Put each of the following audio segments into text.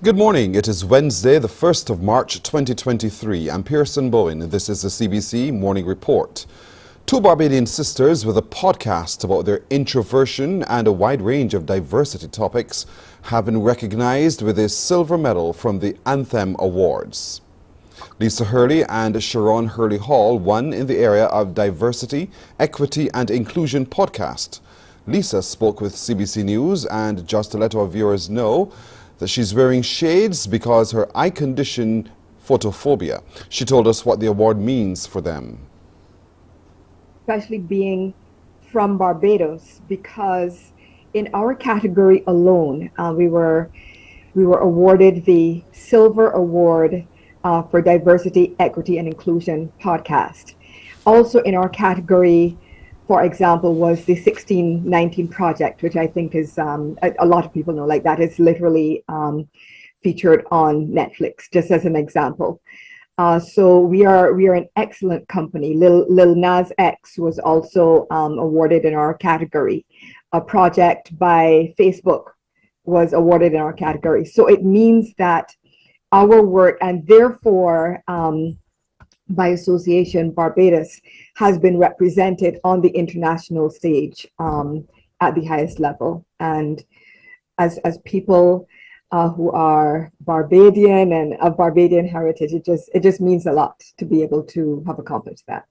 Good morning. It is Wednesday, the 1st of March 2023. I'm Pearson Bowen, and this is the CBC Morning Report. Two Barbadian sisters with a podcast about their introversion and a wide range of diversity topics have been recognized with a silver medal from the Anthem Awards. Lisa Hurley and Sharon Hurley Hall won in the area of diversity, equity and inclusion podcast. Lisa spoke with CBC News and just to let our viewers know that she's wearing shades because her eye condition photophobia. She told us what the award means for them. Especially being from Barbados, because in our category alone, we were awarded the Silver Award for Diversity, Equity and Inclusion podcast. Also in our category, for example, was the 1619 project, which I think is a lot of people know, like that is literally featured on Netflix, just as an example. So we are an excellent company. Lil Nas X was also awarded in our category. A project by Facebook was awarded in our category. So it means that our work, and therefore by association, Barbados has been represented on the international stage at the highest level. And as people who are Barbadian and of Barbadian heritage, it just means a lot to be able to have accomplished that.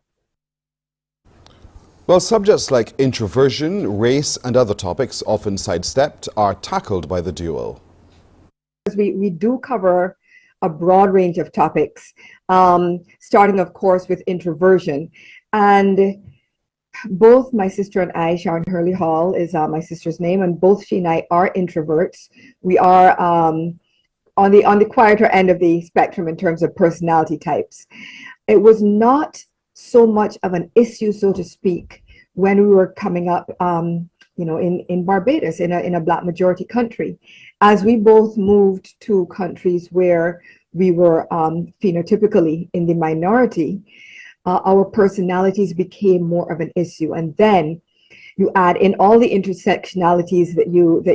Well, subjects like introversion, race and other topics often sidestepped are tackled by the duo. We do cover a broad range of topics, starting, of course, with introversion. And both my sister and I, Sharon Hurley Hall is my sister's name, and both she and I are introverts. We are on the quieter end of the spectrum in terms of personality types. It was not so much of an issue, so to speak, when we were coming up, in Barbados, in a Black majority country. As we both moved to countries where we were phenotypically in the minority, our personalities became more of an issue. And then you add in all the intersectionalities that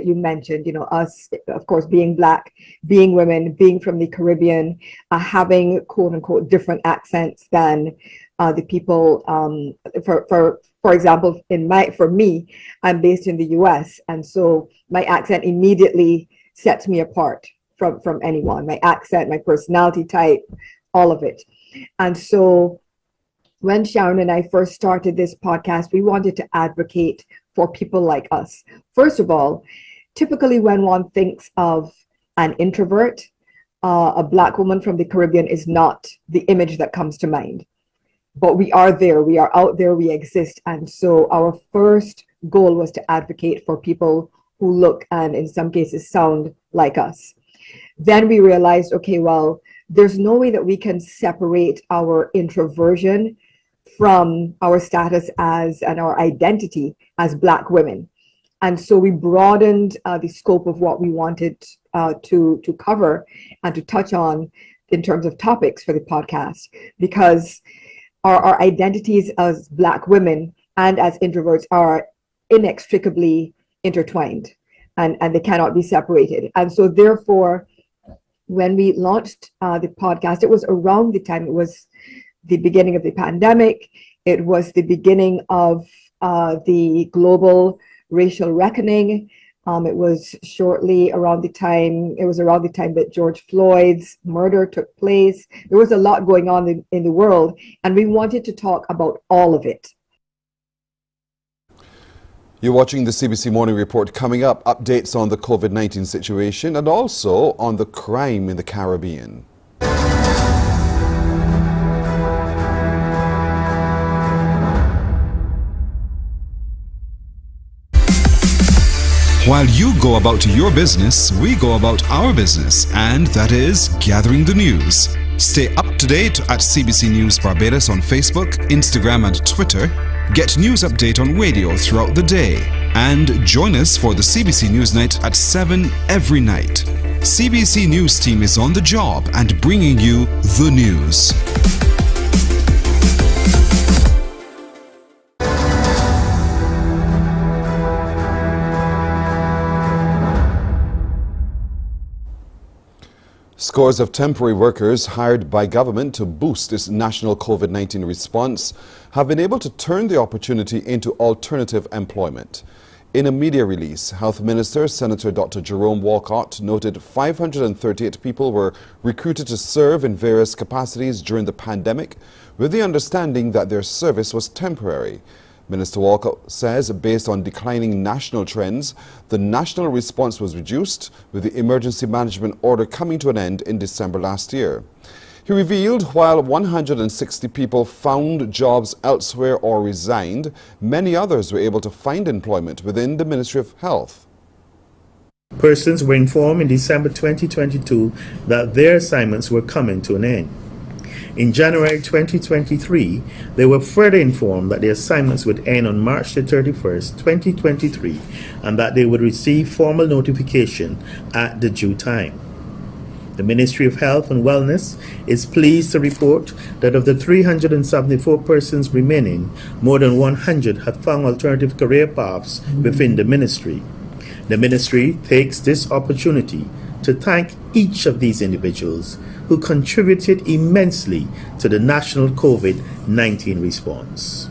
you mentioned, us, of course, being Black, being women, being from the Caribbean, having quote unquote different accents than the people, for example, for me, I'm based in the US. And so my accent immediately sets me apart from anyone. My accent, my personality type, all of it. And so when Sharon and I first started this podcast, we wanted to advocate for people like us. First of all, typically when one thinks of an introvert, a Black woman from the Caribbean is not the image that comes to mind. But we are there, we are out there, we exist. And so our first goal was to advocate for people who look and in some cases sound like us. Then we realized, okay, well, there's no way that we can separate our introversion from our status as and our identity as Black women. And so we broadened the scope of what we wanted to cover and to touch on in terms of topics for the podcast, because our identities as Black women and as introverts are inextricably intertwined and they cannot be separated. And so therefore, when we launched the podcast, it was around the time, it was the beginning of the pandemic. It was the beginning of the global racial reckoning. It was around the time that George Floyd's murder took place. There was a lot going on in the world, and we wanted to talk about all of it. You're watching the CBC Morning Report. Coming up, updates on the COVID-19 situation and also on the crime in the Caribbean. While you go about your business, we go about our business, and that is gathering the news. Stay up to date at CBC News Barbados on Facebook, Instagram and Twitter. Get news update on radio throughout the day. And join us for the CBC News Night at 7 every night. CBC News team is on the job and bringing you the news. Scores of temporary workers hired by government to boost its national COVID-19 response have been able to turn the opportunity into alternative employment. In a media release, Health Minister Senator Dr. Jerome Walcott noted 538 people were recruited to serve in various capacities during the pandemic, with the understanding that their service was temporary. Minister Walcott says, based on declining national trends, the national response was reduced, with the emergency management order coming to an end in December last year. He revealed while 160 people found jobs elsewhere or resigned, many others were able to find employment within the Ministry of Health. Persons were informed in December 2022 that their assignments were coming to an end. In January 2023, they were further informed that their assignments would end on March 31st, 2023, and that they would receive formal notification at the due time. The Ministry of Health and Wellness is pleased to report that of the 374 persons remaining, more than 100 have found alternative career paths within the ministry. The ministry takes this opportunity to thank each of these individuals who contributed immensely to the national COVID-19 response.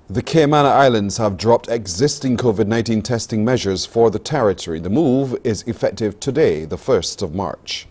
The Cayman Islands have dropped existing COVID-19 testing measures for the territory. The move is effective today, the 1st of March.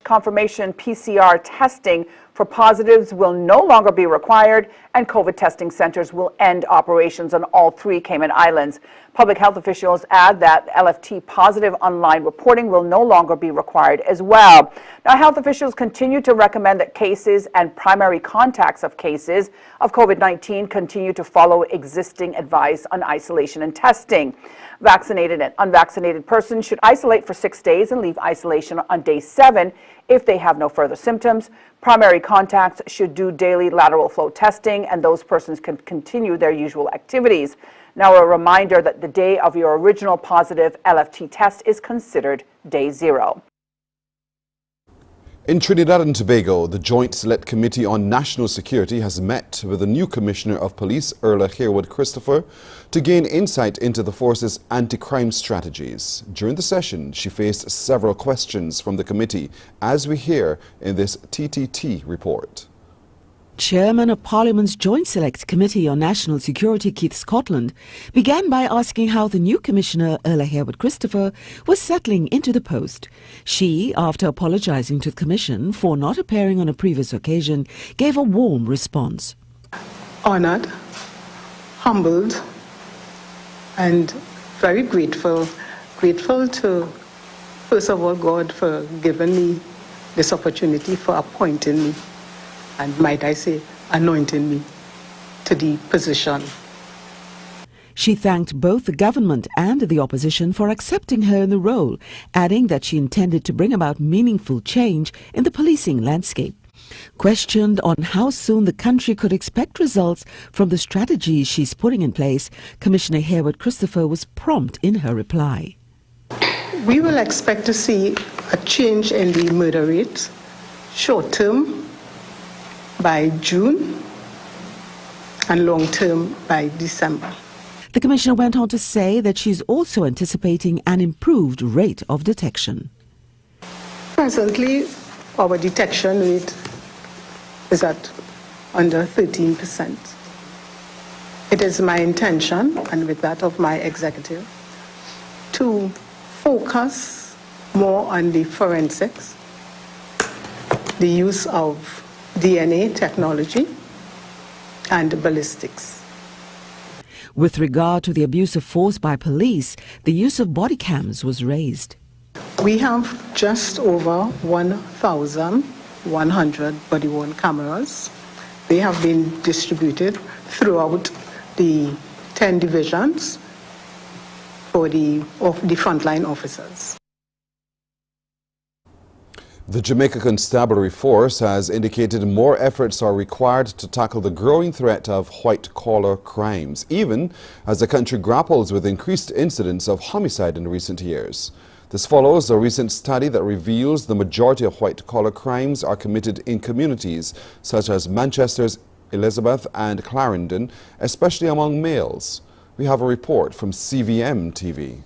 Confirmation PCR testing for positives will no longer be required, and COVID testing centers will end operations on all 3 Cayman Islands. Public health officials add that LFT positive online reporting will no longer be required as well. Now, health officials continue to recommend that cases and primary contacts of cases of COVID-19 continue to follow existing advice on isolation and testing. Vaccinated and unvaccinated persons should isolate for 6 days and leave isolation on day 7 if they have no further symptoms. Primary contacts should do daily lateral flow testing, and those persons can continue their usual activities. Now, a reminder that the day of your original positive LFT test is considered day 0. In Trinidad and Tobago, the Joint Select Committee on National Security has met with the new Commissioner of Police, Erla Harewood Christopher, to gain insight into the force's anti-crime strategies. During the session, she faced several questions from the committee, as we hear in this TTT report. Chairman of Parliament's Joint Select Committee on National Security, Keith Scotland, began by asking how the new Commissioner, Erla Harewood Christopher, was settling into the post. She, after apologising to the Commission for not appearing on a previous occasion, gave a warm response. Honoured, humbled, and very grateful. Grateful to, first of all, God for giving me this opportunity, for appointing me, and might I say, anointing me to the position. She thanked both the government and the opposition for accepting her in the role, adding that she intended to bring about meaningful change in the policing landscape. Questioned on how soon the country could expect results from the strategies she's putting in place, Commissioner Harewood Christopher was prompt in her reply. We will expect to see a change in the murder rate, short term, by June, and long term by December. The Commissioner went on to say that she's also anticipating an improved rate of detection. Presently, our detection rate is at under 13%. It is my intention, and with that of my executive, to focus more on the forensics, the use of DNA technology, and ballistics. With regard to the abuse of force by police, the use of body cams was raised. We have just over 1,100 body-worn cameras. They have been distributed throughout the 10 divisions for the frontline officers. The Jamaica Constabulary Force has indicated more efforts are required to tackle the growing threat of white-collar crimes, even as the country grapples with increased incidents of homicide in recent years. This follows a recent study that reveals the majority of white-collar crimes are committed in communities such as Manchester's Elizabeth and Clarendon, especially among males. We have a report from CVM TV.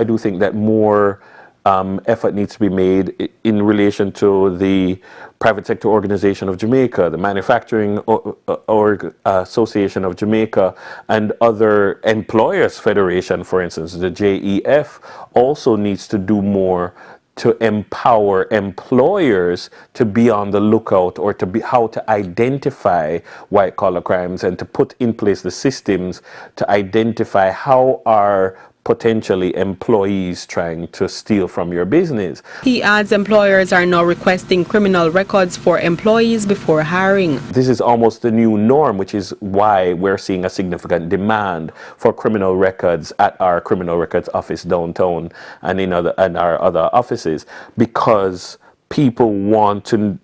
I do think that more effort needs to be made in relation to the Private Sector Organization of Jamaica, the Manufacturing Association of Jamaica, and other employers federation, for instance, the JEF, also needs to do more to empower employers to be on the lookout, or to be how to identify white collar crimes, and to put in place the systems to identify how are potentially employees trying to steal from your business. He adds employers are now requesting criminal records for employees before hiring. This is almost the new norm, which is why we're seeing a significant demand for criminal records at our criminal records office downtown and in our other offices, because people want to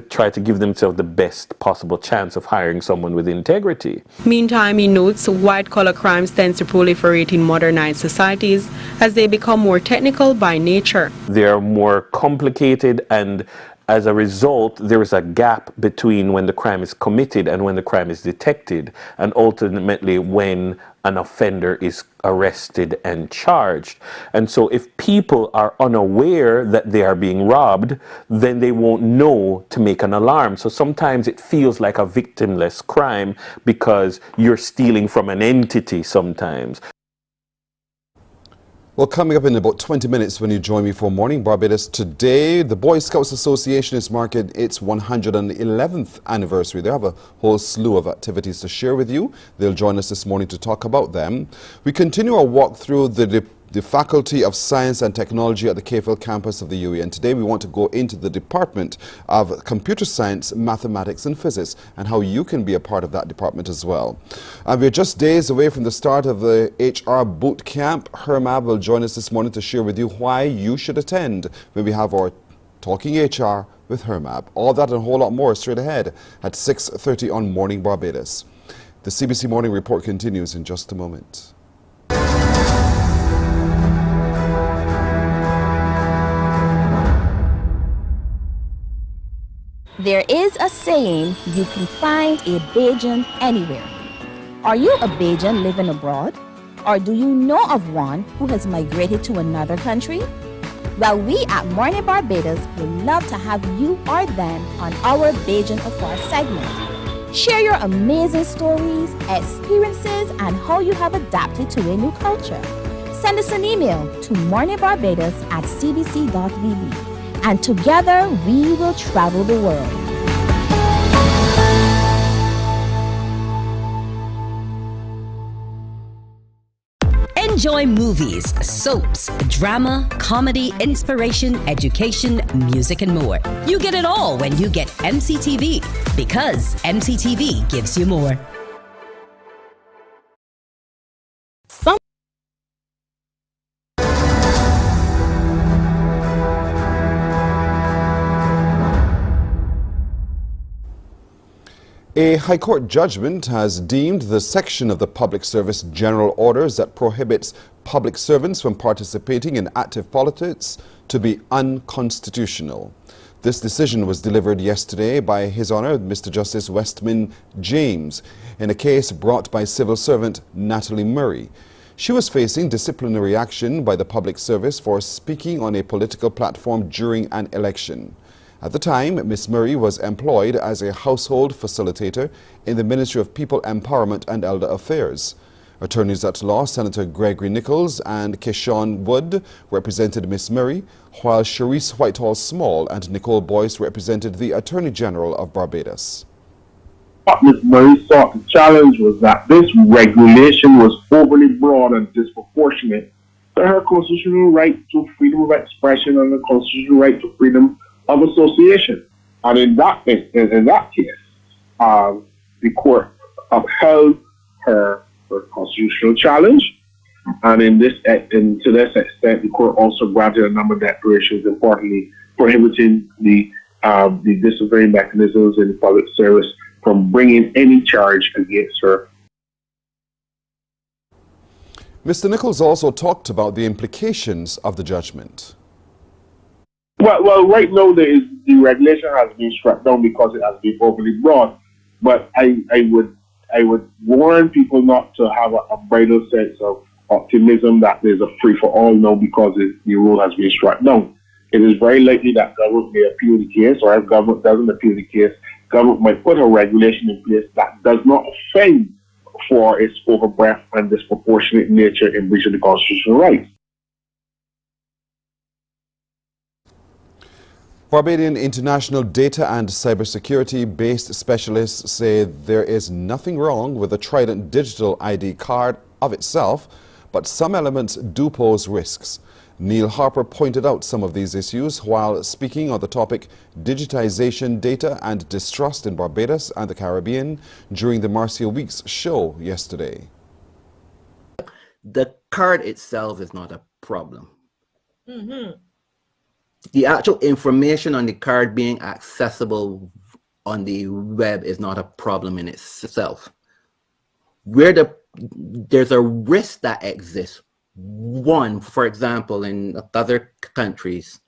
try to give themselves the best possible chance of hiring someone with integrity. Meantime, he notes white-collar crimes tend to proliferate in modernized societies as they become more technical by nature. They are more complicated, and as a result, there is a gap between when the crime is committed and when the crime is detected, and ultimately when an offender is arrested and charged. And so if people are unaware that they are being robbed, then they won't know to make an alarm. So sometimes it feels like a victimless crime because you're stealing from an entity sometimes. Well, coming up in about 20 minutes when you join me for Morning Barbados. Today, the Boy Scouts Association is marking its 111th anniversary. They have a whole slew of activities to share with you. They'll join us this morning to talk about them. We continue our walk through the Faculty of Science and Technology at the KFL campus of the UAE. And today we want to go into the Department of Computer Science, Mathematics and Physics, and how you can be a part of that department as well. And we're just days away from the start of the HR boot camp. Hermab will join us this morning to share with you why you should attend when we have our Talking HR with Hermab. All that and a whole lot more straight ahead at 6:30 on Morning Barbados. The CBC Morning Report continues in just a moment. There is a saying, you can find a Bajan anywhere. Are you a Bajan living abroad? Or do you know of one who has migrated to another country? Well, we at Mornin Barbados would love to have you or them on our Bajan Afar segment. Share your amazing stories, experiences, and how you have adapted to a new culture. Send us an email to morninbarbados@cbc.vb. And together we will travel the world. Enjoy movies, soaps, drama, comedy, inspiration, education, music, and more. You get it all when you get MCTV, because MCTV gives you more. A High Court judgment has deemed the section of the Public Service General Orders that prohibits public servants from participating in active politics to be unconstitutional. This decision was delivered yesterday by His Honour Mr. Justice Westman James in a case brought by civil servant Natalie Murray. She was facing disciplinary action by the public service for speaking on a political platform during an election. At the time, Ms. Murray was employed as a household facilitator in the Ministry of People Empowerment and Elder Affairs. Attorneys at law, Senator Gregory Nichols and Keshawn Wood, represented Ms. Murray, while Sharice Whitehall-Small and Nicole Boyce represented the Attorney General of Barbados. What Ms. Murray sought to challenge was that this regulation was overly broad and disproportionate to her constitutional right to freedom of expression and the constitutional right to freedom of association. And in that case, the court upheld her constitutional challenge, and to this extent, the court also granted a number of declarations, importantly prohibiting the disciplinary mechanisms in the public service from bringing any charge against her. Mr. Nichols also talked about the implications of the judgment. Well, right now the regulation has been struck down because it has been overly broad. But I would warn people not to have a bridal sense of optimism that there's a free-for-all now because the rule has been struck down. It is very likely that government may appeal the case, or if government doesn't appeal the case, government might put a regulation in place that does not offend for its overbreadth and disproportionate nature in breach of the constitutional rights. Barbadian international data and cybersecurity-based specialists say there is nothing wrong with the Trident digital ID card of itself, but some elements do pose risks. Neil Harper pointed out some of these issues while speaking on the topic digitization, data and distrust in Barbados and the Caribbean during the Marcia Weeks show yesterday. The card itself is not a problem. The actual information on the card being accessible on the web is not a problem in itself. Where there's a risk that exists. One, for example, in other countries,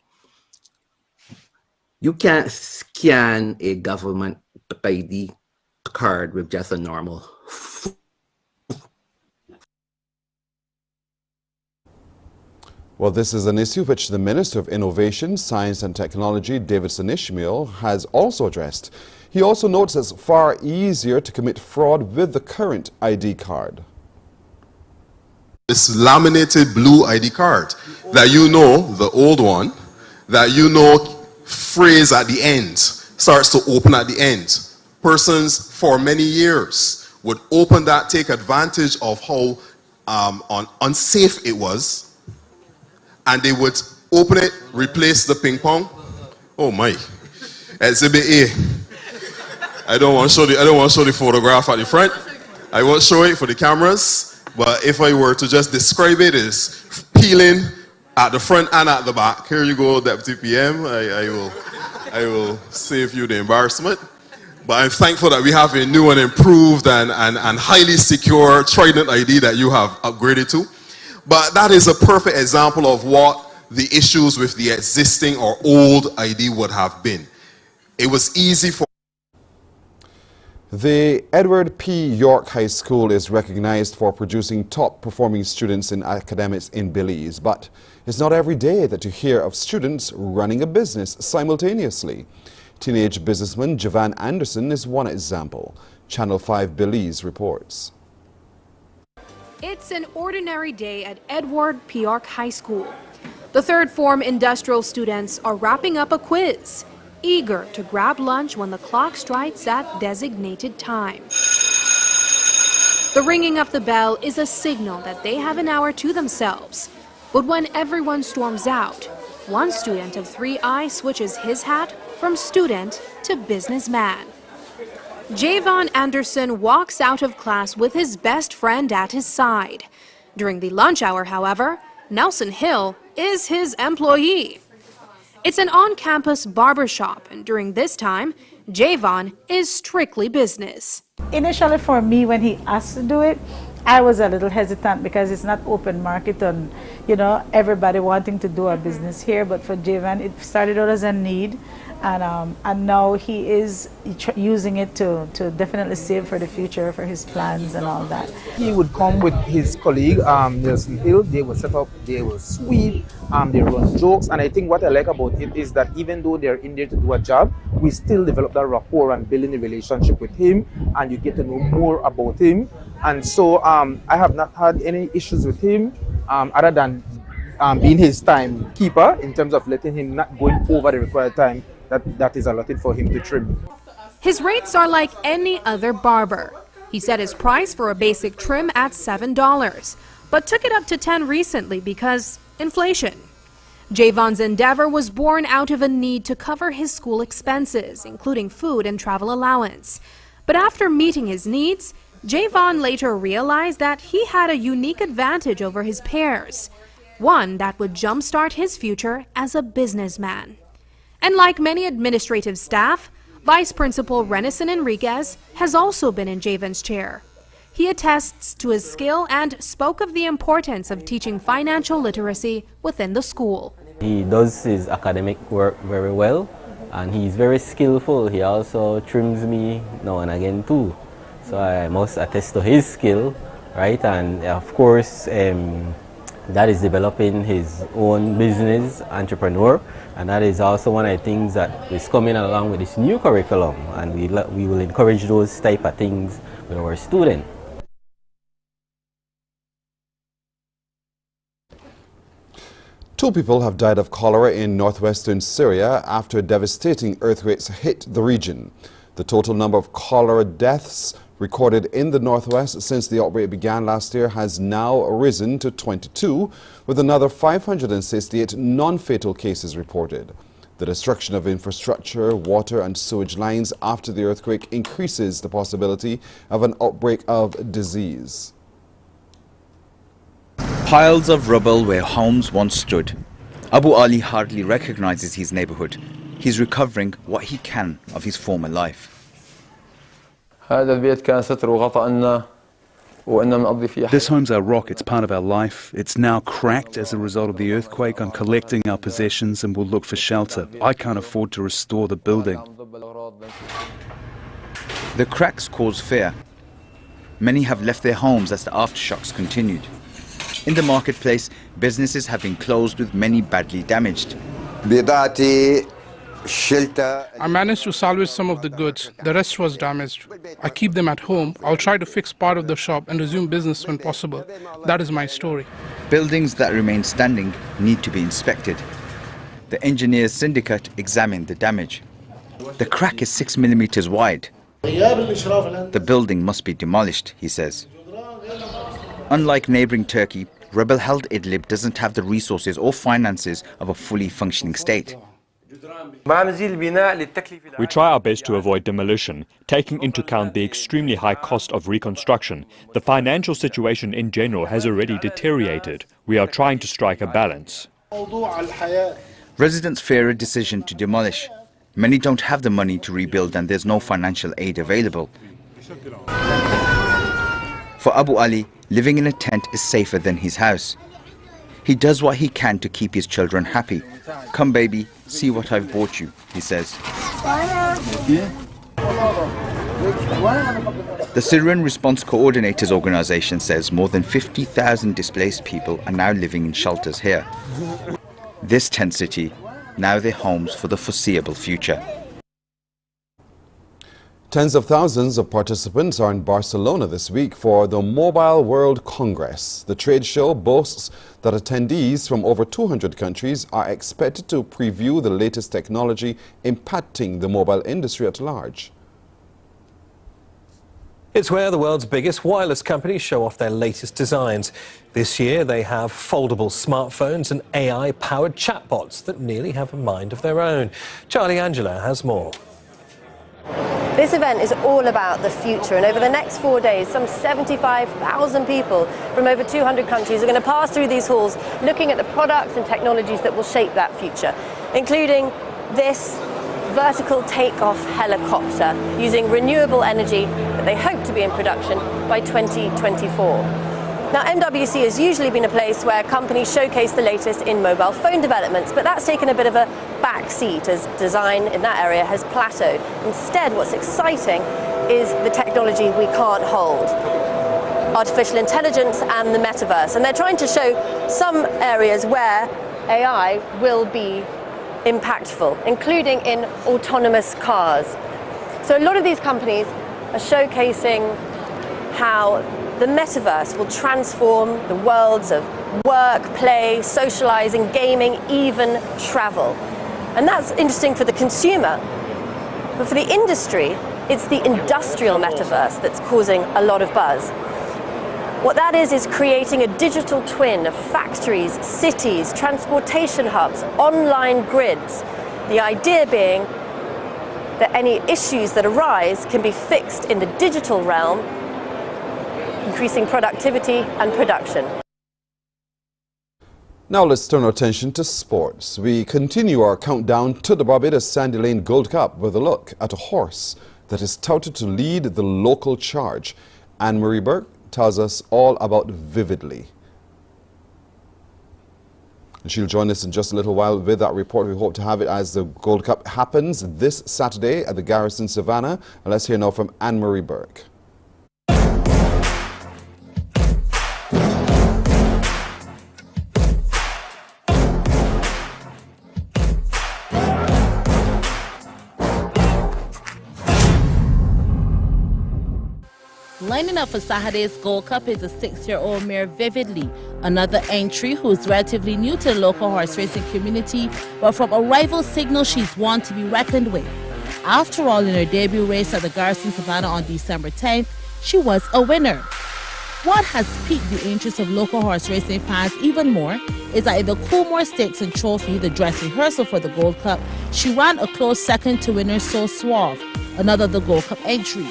you can't scan a government ID card with just a normal. Well, this is an issue which the Minister of Innovation, Science and Technology, Davidson Ishmael, has also addressed. He also notes it's far easier to commit fraud with the current ID card. This laminated blue ID card that you know, the old one, that you know phrase at the end, starts to open at the end. Persons for many years would open that, take advantage of how unsafe it was, and they would open it, replace the ping pong. Oh my, Exhibit A. I don't want to show the photograph at the front. I won't show it for the cameras, but if I were to just describe it as peeling at the front and at the back. Here you go, Deputy PM. I will save you the embarrassment. But I'm thankful that we have a new and improved and highly secure Trident ID that you have upgraded to. But that is a perfect example of what the issues with the existing or old ID would have been. It was easy for... The Edward P. York High School is recognized for producing top-performing students in academics in Belize, but it's not every day that you hear of students running a business simultaneously. Teenage businessman Javan Anderson is one example. Channel 5 Belize reports. It's an ordinary day at Edward P. York High School. The third form industrial students are wrapping up a quiz, eager to grab lunch when the clock strikes at designated time. The ringing of the bell is a signal that they have an hour to themselves. But when everyone storms out, one student of 3I switches his hat from student to businessman. Javon Anderson walks out of class with his best friend at his side. During the lunch hour, however, Nelson Hill is his employee. It's an on-campus barbershop, and during this time, Javon is strictly business. Initially for me, when he asked to do it, I was a little hesitant because it's not open market and, you know, everybody wanting to do a business here. But for Javon, it started out as a need. And now he is using it to definitely save for the future, for his plans and all that. He would come with his colleague, Nelson Hill. They would set up, they will sweep, they run jokes. And I think what I like about it is that even though they're in there to do a job, we still develop that rapport and building a relationship with him, and you get to know more about him. And so I have not had any issues with him other than being his timekeeper in terms of letting him not going over the required time that is allotted for him to trim. His rates are like any other barber. He set his price for a basic trim at $7, but took it up to $10 recently because inflation. Javon's endeavor was born out of a need to cover his school expenses, including food and travel allowance. But after meeting his needs, Javon later realized that he had a unique advantage over his peers, one that would jumpstart his future as a businessman. And like many administrative staff, Vice Principal Renison Enriquez has also been in Javon's chair. He attests to his skill and spoke of the importance of teaching financial literacy within the school. He does his academic work very well, and he's very skillful. He also trims me now and again too. So I must attest to his skill right? And of course, that is developing his own business, entrepreneur, and that is also one of the things that is coming along with this new curriculum, and we will encourage those type of things with our students. Two people have died of cholera in northwestern Syria after devastating earthquakes hit the region. The total number of cholera deaths recorded in the northwest since the outbreak began last year has now risen to 22, with another 568 non-fatal cases reported. The destruction of infrastructure, water and sewage lines after the earthquake increases the possibility of an outbreak of disease. Piles of rubble where homes once stood. Abu Ali hardly recognizes his neighborhood. He's recovering what he can of his former life. This home's our rock, it's part of our life. It's now cracked as a result of the earthquake. I'm collecting our possessions and will look for shelter. I can't afford to restore the building. The cracks cause fear. Many have left their homes as the aftershocks continued. In the marketplace, businesses have been closed with many badly damaged. I managed to salvage some of the goods. The rest was damaged. I keep them at home. I'll try to fix part of the shop and resume business when possible. That is my story. Buildings that remain standing need to be inspected. The engineers syndicate examined the damage. The crack is 6 millimeters wide. The building must be demolished, he says. Unlike neighboring Turkey, rebel-held Idlib doesn't have the resources or finances of a fully functioning state. We try our best to avoid demolition, taking into account the extremely high cost of reconstruction. The financial situation in general has already deteriorated. We are trying to strike a balance. Residents fear a decision to demolish. Many don't have the money to rebuild and there's no financial aid available. For Abu Ali, living in a tent is safer than his house. He does what he can to keep his children happy. Come baby, see what I've bought you, he says. The Syrian Response Coordinators Organization says more than 50,000 displaced people are now living in shelters here. This tent city, now their homes for the foreseeable future. Tens of thousands of participants are in Barcelona this week for the Mobile World Congress. The trade show boasts that attendees from over 200 countries are expected to preview the latest technology impacting the mobile industry at large. It's where the world's biggest wireless companies show off their latest designs. This year they have foldable smartphones and AI-powered chatbots that nearly have a mind of their own. Charlie Angela has more. This event is all about the future, and over the next 4 days, some 75,000 people from over 200 countries are going to pass through these halls looking at the products and technologies that will shape that future, including this vertical takeoff helicopter using renewable energy that they hope to be in production by 2024. Now, MWC has usually been a place where companies showcase the latest in mobile phone developments, but that's taken a bit of a back seat as design in that area has plateaued. Instead, what's exciting is the technology we can't hold. Artificial intelligence and the metaverse. And they're trying to show some areas where AI will be impactful, including in autonomous cars. So a lot of these companies are showcasing how the metaverse will transform the worlds of work, play, socializing, gaming, even travel. And that's interesting for the consumer. But for the industry, it's the industrial metaverse that's causing a lot of buzz. What that is creating a digital twin of factories, cities, transportation hubs, online grids. The idea being that any issues that arise can be fixed in the digital realm, increasing productivity and production. Now let's turn our attention to sports. We continue our countdown to the Barbados Sandy Lane Gold Cup with a look at a horse that is touted to lead the local charge. Anne-Marie Burke tells us all about Vividly. And she'll join us in just a little while with that report. We hope to have it as the Gold Cup happens this Saturday at the Garrison Savannah. And let's hear now from Anne-Marie Burke. Lining up for Saturday's Gold Cup is a 6-year-old mare Vividly, another entry who's relatively new to the local horse racing community, but from a rival signal she's one to be reckoned with. After all, in her debut race at the Garrison Savannah on December 10th, she was a winner. What has piqued the interest of local horse racing fans even more is that in the Coolmore Stakes and Trophy, the dress rehearsal for the Gold Cup, she ran a close second to winner So Suave, another of the Gold Cup entries.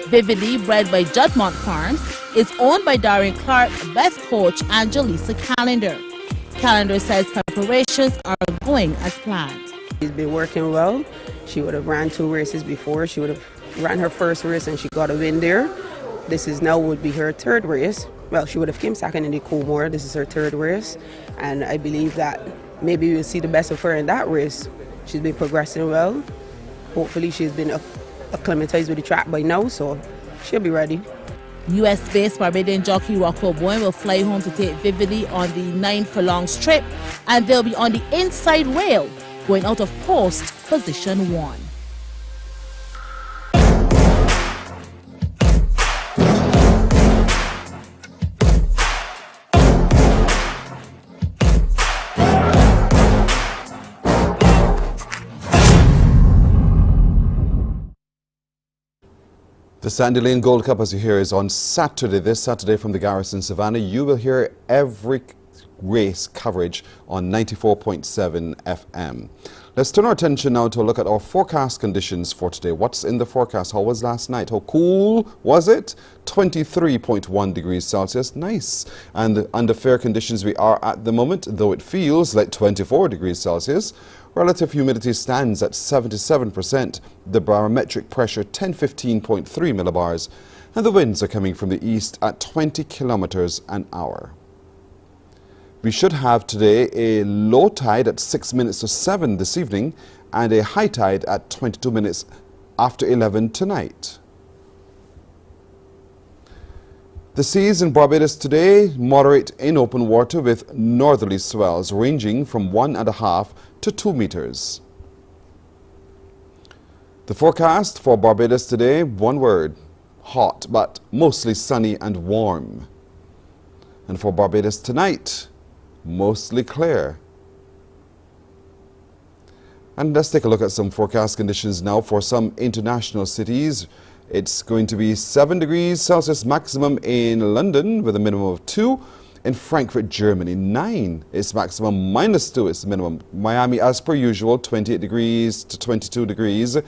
Vividly, bred by Judmont Farms, is owned by Darian Clark, best coach, and Jaleesa Callender. Callender says preparations are going as planned. She's been working well. She would have ran 2 races before. She would have ran her first race and she got a win there. This is now would be her 3rd race. Well, she would have came second in the Coolmore. This is her 3rd race. And I believe that maybe we'll see the best of her in that race. She's been progressing well. Hopefully she's been acclimatized with the track by now, so she'll be ready. US-based Barbadian jockey Rocco Bowen will fly home to take Vividly on the 9 furlongs trip, and they'll be on the inside rail, going out of post position 1. The Sandy Lane Gold Cup, as you hear, is on Saturday, this Saturday from the Garrison Savannah. You will hear every race coverage on 94.7 FM. Let's turn our attention now to a look at our forecast conditions for today. What's in the forecast? How was last night? How cool was it? 23.1 degrees Celsius. Nice. And under fair conditions we are at the moment, though it feels like 24 degrees Celsius. Relative humidity stands at 77%. The barometric pressure 1015.3 millibars. And the winds are coming from the east at 20 kilometers an hour. We should have today a low tide at 6 minutes to 7 this evening and a high tide at 22 minutes after 11 tonight. The seas in Barbados today moderate in open water with northerly swells ranging from 1.5 to 2 meters. The forecast for Barbados today, one word: hot, but mostly sunny and warm. And for Barbados tonight, mostly clear. And let's take a look at some forecast conditions now for some international cities. It's going to be 7 degrees Celsius maximum in London with a minimum of 2. In Frankfurt, Germany, 9 is maximum, -2 is minimum. Miami, as per usual, 28 degrees to 22 degrees.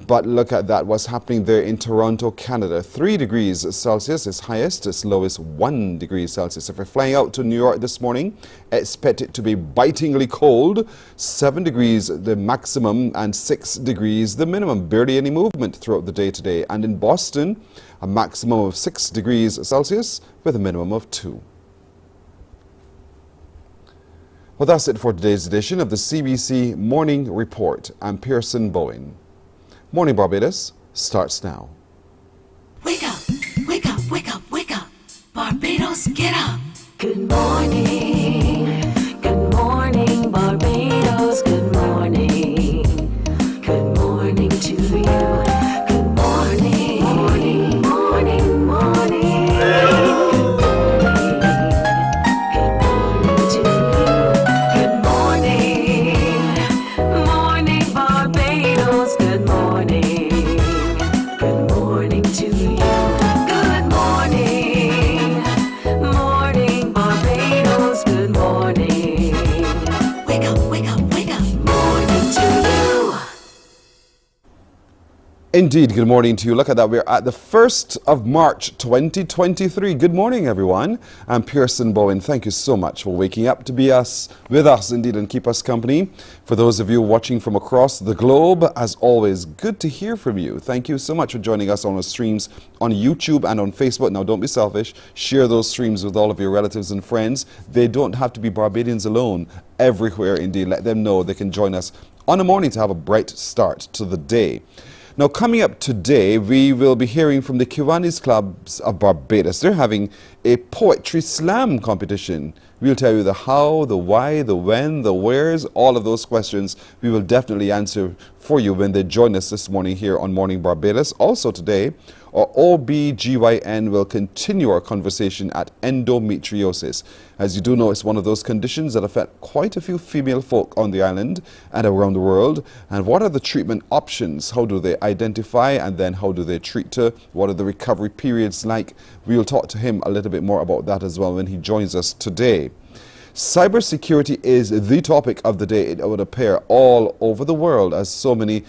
But look at that, what's happening there in Toronto, Canada. 3 degrees Celsius is highest, its lowest 1 degree Celsius. If you're flying out to New York this morning, expect it to be bitingly cold. 7 degrees the maximum and 6 degrees the minimum. Barely any movement throughout the day today. And in Boston, a maximum of 6 degrees Celsius with a minimum of 2. Well, that's it for today's edition of the CBC Morning Report. I'm Pearson Bowen. Morning Barbados starts now. Wake up, wake up, wake up, wake up. Barbados, get up. Good morning. Good morning, Barbados. Good morning. Good morning to you. Good morning. Morning, morning, morning. Indeed, good morning to you. Look at that. We're at the 1st of March 2023. Good morning, everyone. I'm Pearson Bowen. Thank you so much for waking up to be with us, indeed, and keep us company. For those of you watching from across the globe, as always, good to hear from you. Thank you so much for joining us on our streams on YouTube and on Facebook. Now, don't be selfish. Share those streams with all of your relatives and friends. They don't have to be Barbadians alone. Everywhere, indeed. Let them know they can join us on a morning to have a bright start to the day. Now, coming up today, we will be hearing from the Kiwanis Clubs of Barbados. They're having a poetry slam competition. We'll tell you the how, the why, the when, the wheres, all of those questions we will definitely answer for you when they join us this morning here on Morning Barbados. Also today, Our OBGYN will continue our conversation at endometriosis. As you do know, it's one of those conditions that affect quite a few female folk on the island and around the world. And what are the treatment options? How do they identify, and then how do they treat her? What are the recovery periods like? We will talk to him a little bit more about that as well when he joins us today. Cybersecurity is the topic of the day. It would appear all over the world as so many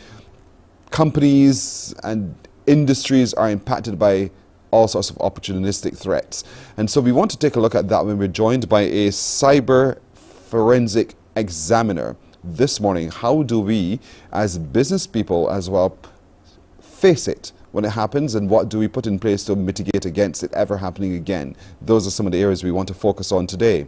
companies and industries are impacted by all sorts of opportunistic threats. And so we want to take a look at that when we're joined by a cyber forensic examiner this morning. How do we, as business people as well, face it when it happens, and what do we put in place to mitigate against it ever happening again? Those are some of the areas we want to focus on today.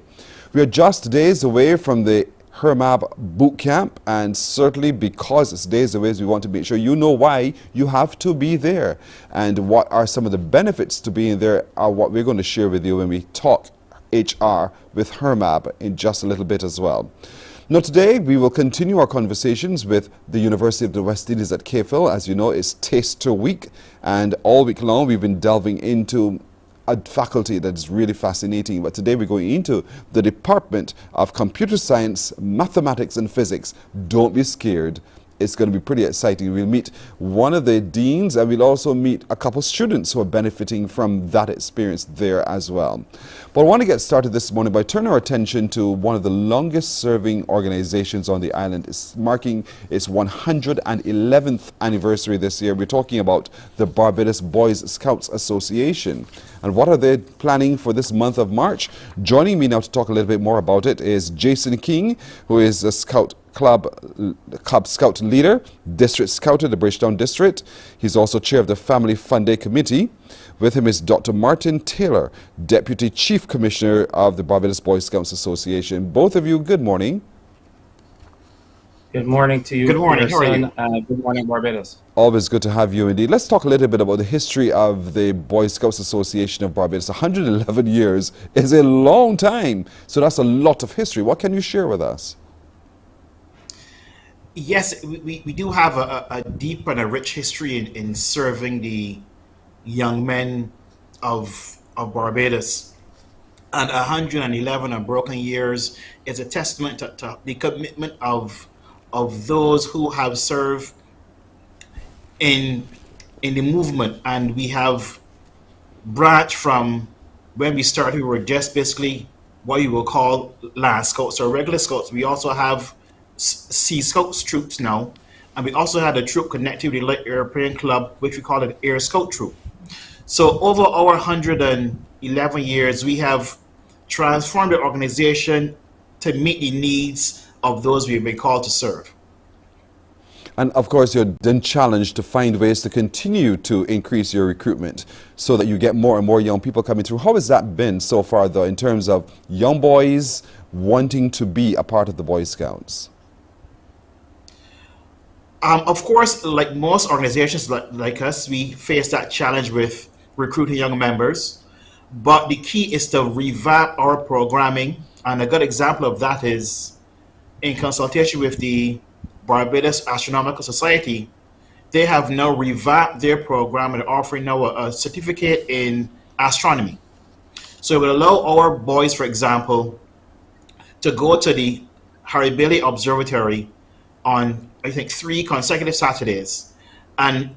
We are just days away from the HERMAB boot camp, and certainly because it's days away, we want to make sure you know why you have to be there and what are some of the benefits to being there are what we're going to share with you when we talk HR with HERMAB in just a little bit as well. Now today we will continue our conversations with the University of the West Indies at KFIL. As you know, it's Taster Week, and all week long we've been delving into a faculty that is really fascinating. But today we're going into the Department of Computer Science, Mathematics and Physics. Don't be scared. It's going to be pretty exciting. We'll meet one of the deans, and we'll also meet a couple students who are benefiting from that experience there as well. But I want to get started this morning by turning our attention to one of the longest serving organizations on the island. It's marking its 111th anniversary this year. We're talking about the Barbados Boys Scouts Association. And what are they planning for this month of March? Joining me now to talk a little bit more about it is Jason King, who is a Club Scout leader, District Scout in the Bridgetown District. He's also chair of the Family Fun Day Committee. With him is Dr. Martin Taylor, Deputy Chief Commissioner of the Barbados Boy Scouts Association. Both of you, good morning. Good morning to you. Good morning. How are you? Good morning, Barbados. Always good to have you indeed. Let's talk a little bit about the history of the Boy Scouts Association of Barbados. 111 years is a long time, so that's a lot of history. What can you share with us? Yes, we do have a deep and a rich history in serving the young men of Barbados. And 111 unbroken years is a testament to the commitment of those who have served in the movement. And we have branched from when we started, we were just basically what you will call Lance Scouts or regular Scouts. We also have Sea Scouts troops now, and we also had a troop connected with the Light European Club, which we call it Air Scout Troop. So over our 111 years, we have transformed the organization to meet the needs of those we've been called to serve. And of course, you're then challenged to find ways to continue to increase your recruitment so that you get more and more young people coming through. How has that been so far, though, in terms of young boys wanting to be a part of the Boy Scouts? Of course, like most organizations like us, we face that challenge with recruiting young members. But the key is to revamp our programming. And a good example of that is in consultation with the Barbados Astronomical Society. They have now revamped their program and offering now a certificate in astronomy. So it will allow our boys, for example, to go to the Harry Bailey Observatory on, I think, 3 consecutive Saturdays. And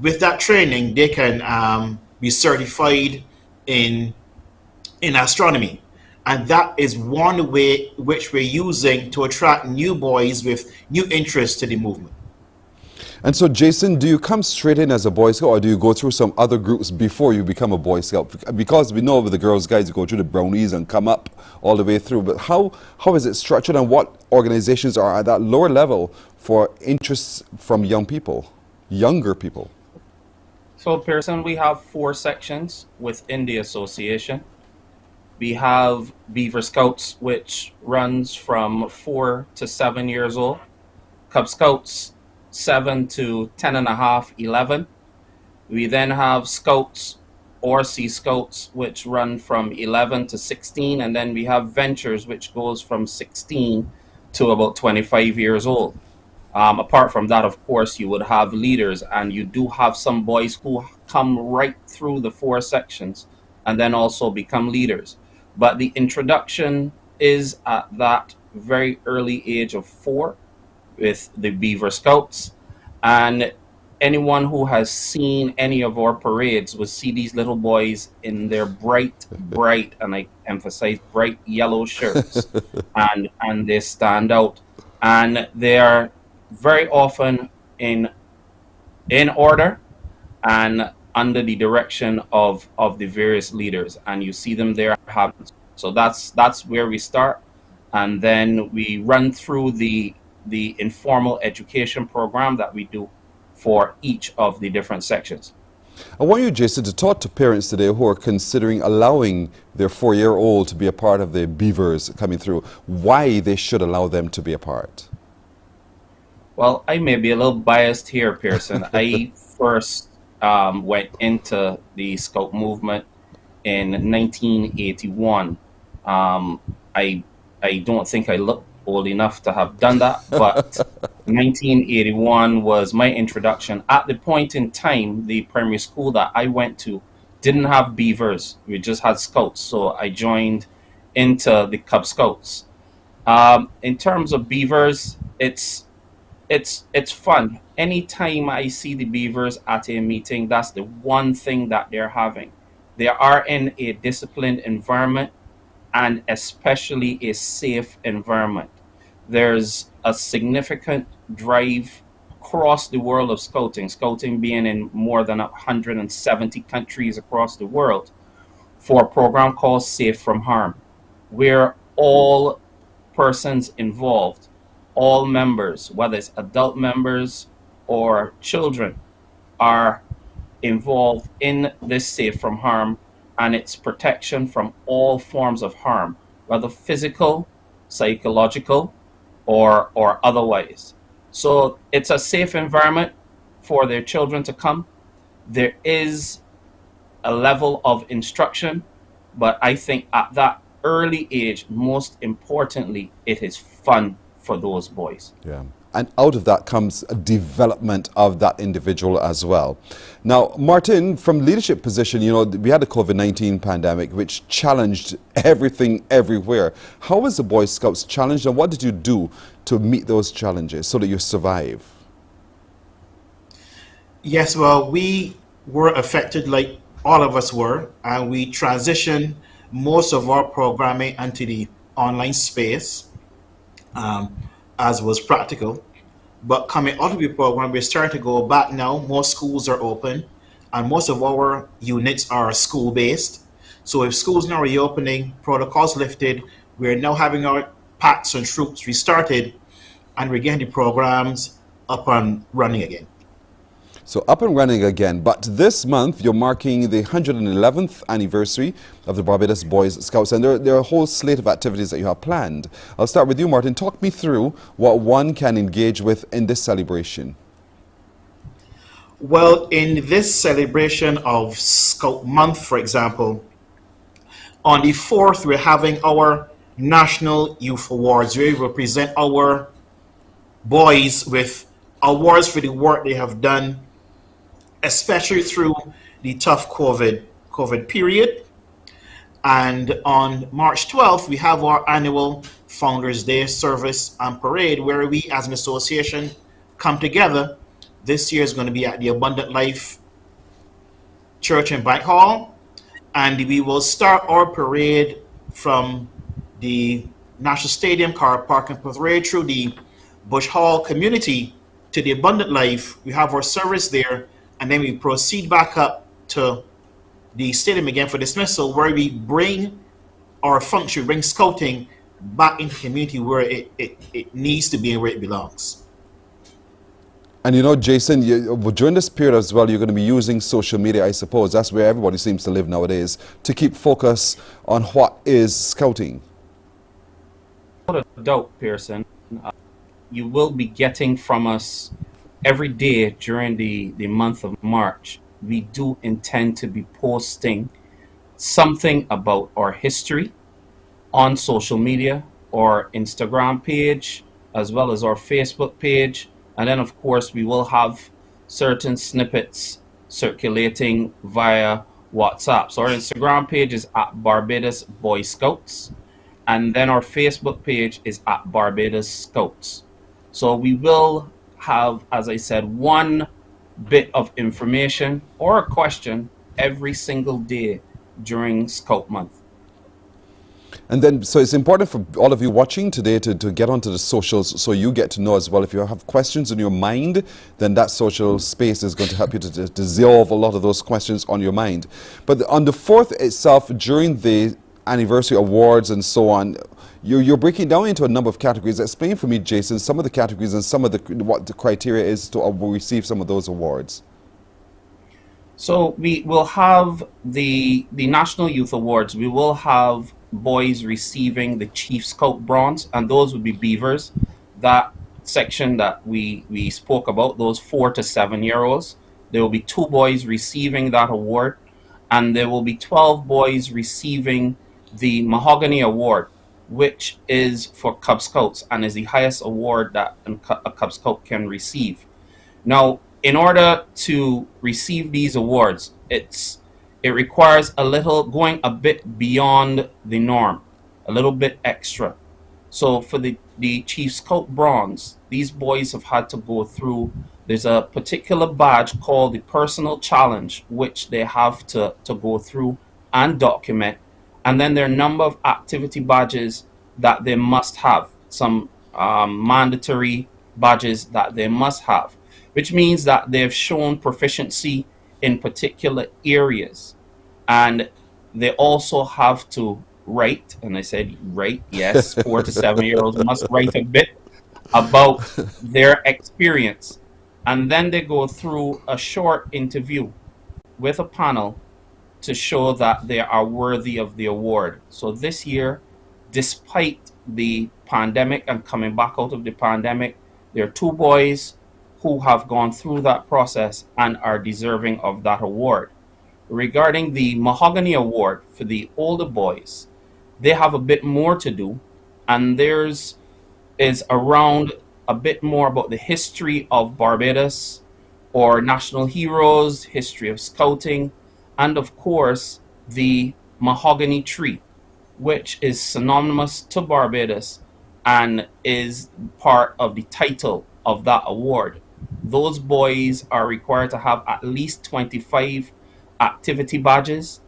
with that training, they can be certified in astronomy. And that is one way which we're using to attract new boys with new interests to the movement. And so, Jason, do you come straight in as a Boy Scout, or do you go through some other groups before you become a Boy Scout? Because we know with the girls, guys, you go through the brownies and come up all the way through. But how is it structured, and what organizations are at that lower level for interests from young people, younger people? So, Pearson, we have 4 sections within the association. We have Beaver Scouts, which runs from 4 to 7 years old. Cub Scouts, 7 to 10 and a half, 11. We then have Scouts or Sea Scouts, which run from 11 to 16. And then we have Ventures, which goes from 16 to about 25 years old. Apart from that, of course, you would have leaders, and you do have some boys who come right through the 4 sections and then also become leaders. But the introduction is at that very early age of 4 with the Beaver Scouts. And anyone who has seen any of our parades will see these little boys in their bright, and I emphasize bright yellow shirts, and they stand out. And they are very often in order and under the direction of the various leaders, and you see them there. So that's where we start, and then we run through the informal education program that we do for each of the different sections. I want you, Jason, to talk to parents today who are considering allowing their 4-year-old to be a part of the Beavers coming through, why they should allow them to be a part. Well, I may be a little biased here, Pearson. I first went into the Scout movement in 1981. I don't think I look old enough to have done that, but 1981 was my introduction. At the point in time, the primary school that I went to didn't have Beavers. We just had Scouts, so I joined into the Cub Scouts. In terms of Beavers, it's fun. Anytime I see the Beavers at a meeting, that's the one thing that they're having. They are in a disciplined environment, and especially a safe environment. There's a significant drive across the world of scouting being in more than 170 countries across the world, for a program called Safe from Harm, where all persons involved, all members, whether it's adult members or children, are involved in this Safe from Harm and its protection from all forms of harm, whether physical, psychological, or otherwise. So it's a safe environment for their children to come. There is a level of instruction, but I think at that early age, most importantly, it is fun for those boys. Yeah. And out of that comes a development of that individual as well. Now, Martin, from leadership position, you know, we had the COVID-19 pandemic, which challenged everything everywhere. How was the Boy Scouts challenged, and what did you do to meet those challenges so that you survive? Yes, well, we were affected like all of us were, and we transitioned most of our programming into the online space, as was practical. But coming out of the program, we're starting to go back now. Most schools are open, and most of our units are school-based. So if schools now are reopening, protocols lifted, we're now having our packs and troops restarted, and we're getting the programs up and running again. So up and running again, but this month you're marking the 111th anniversary of the Barbados Boys Scouts, and there are a whole slate of activities that you have planned. I'll start with you, Martin. Talk me through what one can engage with in this celebration. Well, in this celebration of Scout Month, for example, on the 4th, we're having our National Youth Awards, where we will present our boys with awards for the work they have done, especially through the tough COVID period. And on March 12th, we have our annual Founders Day service and parade, where we as an association come together. This year is going to be at the Abundant Life Church and Bank Hall, and we will start our parade from the National Stadium car park and parade through the Bush Hall community to the Abundant Life. We have our service there, and then we proceed back up to the stadium again for dismissal, where we bring our function, bring scouting back into the community where it needs to be and where it belongs. And you know, Jason, during this period as well, you're going to be using social media, I suppose. That's where everybody seems to live nowadays, to keep focus on what is scouting. Without a doubt, Pearson, you will be getting from us every day during the month of March. We do intend to be posting something about our history on social media, our Instagram page, as well as our Facebook page. And then, of course, we will have certain snippets circulating via WhatsApp. So our Instagram page is at Barbados Boy Scouts, and then our Facebook page is at Barbados Scouts. So we will have, as I said, one bit of information or a question every single day during Scout Month. And then, so it's important for all of you watching today to get onto the socials so you get to know as well. If you have questions in your mind, then that social space is going to help you to dissolve a lot of those questions on your mind. But on the 4th itself, during the anniversary awards and so on, you're breaking down into a number of categories. Explain for me, Jason, some of the categories and some of what the criteria is to receive some of those awards. So we will have the National Youth Awards. We will have boys receiving the Chief Scout Bronze, and those would be beavers. That section that we spoke about, those 4 to 7 year olds, there will be 2 boys receiving that award, and there will be 12 boys receiving the Mahogany Award, which is for Cub Scouts and is the highest award that a Cub Scout can receive. Now, in order to receive these awards, it requires going a bit beyond the norm, a little bit extra. So for the Chief Scout Bronze, these boys have had to go through, there's a particular badge called the Personal Challenge, which they have to go through and document. And then there are a number of activity badges that they must have, some mandatory badges that they must have, which means that they've shown proficiency in particular areas. And they also have to write, and I said write, yes, 4 to 7 year olds must write a bit about their experience. And then they go through a short interview with a panel to show that they are worthy of the award. So this year, despite the pandemic and coming back out of the pandemic, there are 2 boys who have gone through that process and are deserving of that award. Regarding the Mahogany Award for the older boys, they have a bit more to do, and theirs is around a bit more about the history of Barbados or national heroes, history of scouting, and of course the mahogany tree, which is synonymous to Barbados and is part of the title of that award. Those boys are required to have at least 25 activity badges,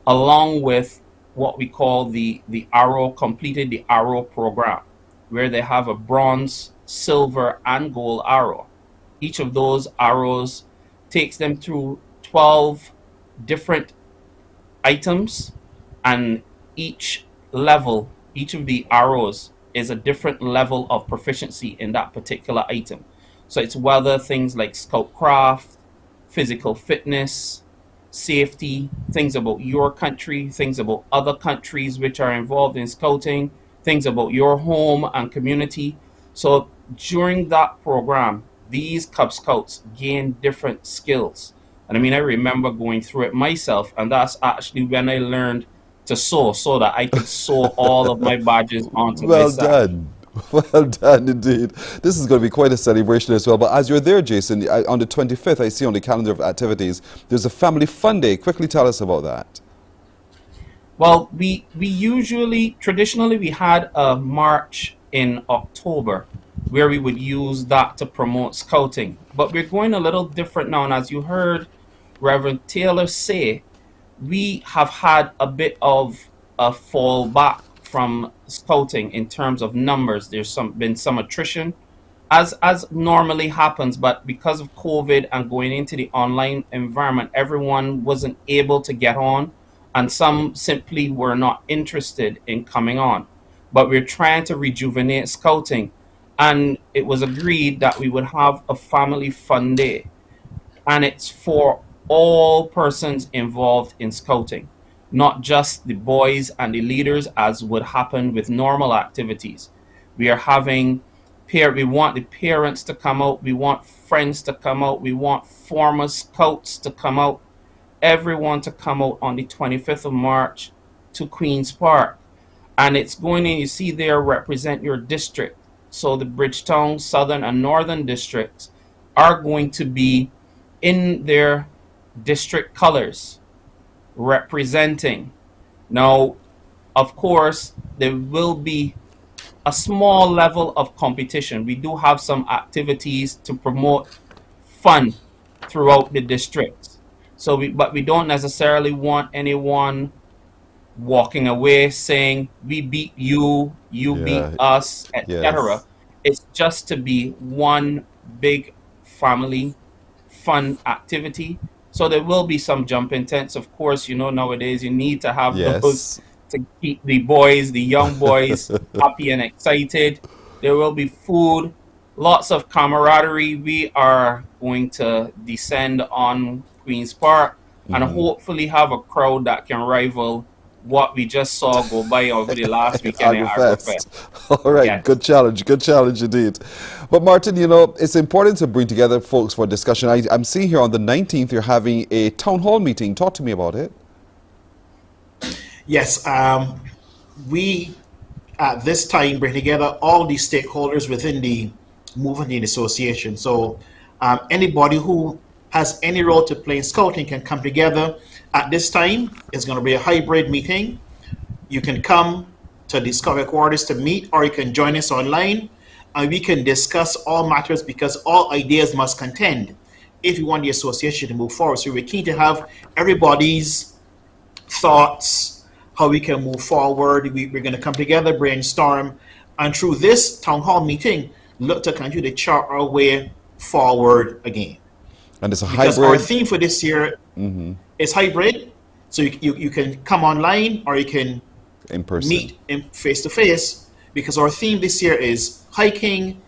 along with what we call the Arrow, completed the Arrow program, where they have a bronze, silver, and gold arrow. Each of those arrows takes them through 12 different items, and each level, each of the arrows is a different level of proficiency in that particular item. So it's whether things like scoutcraft, physical fitness, safety, things about your country, things about other countries which are involved in scouting, things about your home and community. So during that program, these Cub Scouts gain different skills. And I mean, I remember going through it myself, and that's actually when I learned to sew, so that I could sew all of my badges onto my sack. Well done. Well done indeed. This is going to be quite a celebration as well. But as you're there, Jason, on the 25th, I see on the calendar of activities, there's a family fun day. Quickly tell us about that. Well, we usually, traditionally, we had a march in October where we would use that to promote scouting. But we're going a little different now. And as you heard Reverend Taylor say, we have had a bit of a fall back from scouting in terms of numbers. There's been some attrition, as normally happens, but because of COVID and going into the online environment, everyone wasn't able to get on, and some simply were not interested in coming on. But we're trying to rejuvenate scouting, and it was agreed that we would have a family fun day, and it's for all persons involved in scouting, not just the boys and the leaders as would happen with normal activities. We are having we want the parents to come out, we want friends to come out, we want former scouts to come out, everyone to come out on the 25th of March to Queen's Park. And it's going in, you see there, represent your district. So the Bridgetown, Southern and Northern districts are going to be in their district colors representing. Now, of course, there will be a small level of competition. We do have some activities to promote fun throughout the districts. But we don't necessarily want anyone walking away saying we beat you, you beat us, etc. Yes. It's just to be one big family fun activity. So there will be some jumping tents. Of course, nowadays you need to have those to keep the boys, the young boys, happy and excited. There will be food, lots of camaraderie. We are going to descend on Queen's Park and hopefully have a crowd that can rival what we just saw go by over the last weekend in Agrofest. All right, good challenge indeed. But Martin, it's important to bring together folks for discussion. I'm seeing here on the 19th you're having a town hall meeting. Talk to me about it. Yes, we at this time bring together all the stakeholders within the movement and association. So anybody who has any role to play in scouting can come together. At this time, it's going to be a hybrid meeting. You can come to the Scout headquarters to meet, or you can join us online, and we can discuss all matters, because all ideas must contend if you want the association to move forward. So we're keen to have everybody's thoughts, how we can move forward. We're going to come together, brainstorm, and through this town hall meeting, look to continue to chart our way forward again. And it's a because hybrid. Our theme for this year is hybrid. So you can come online, or you can in person, meet in face-to-face, because our theme this year is hiking,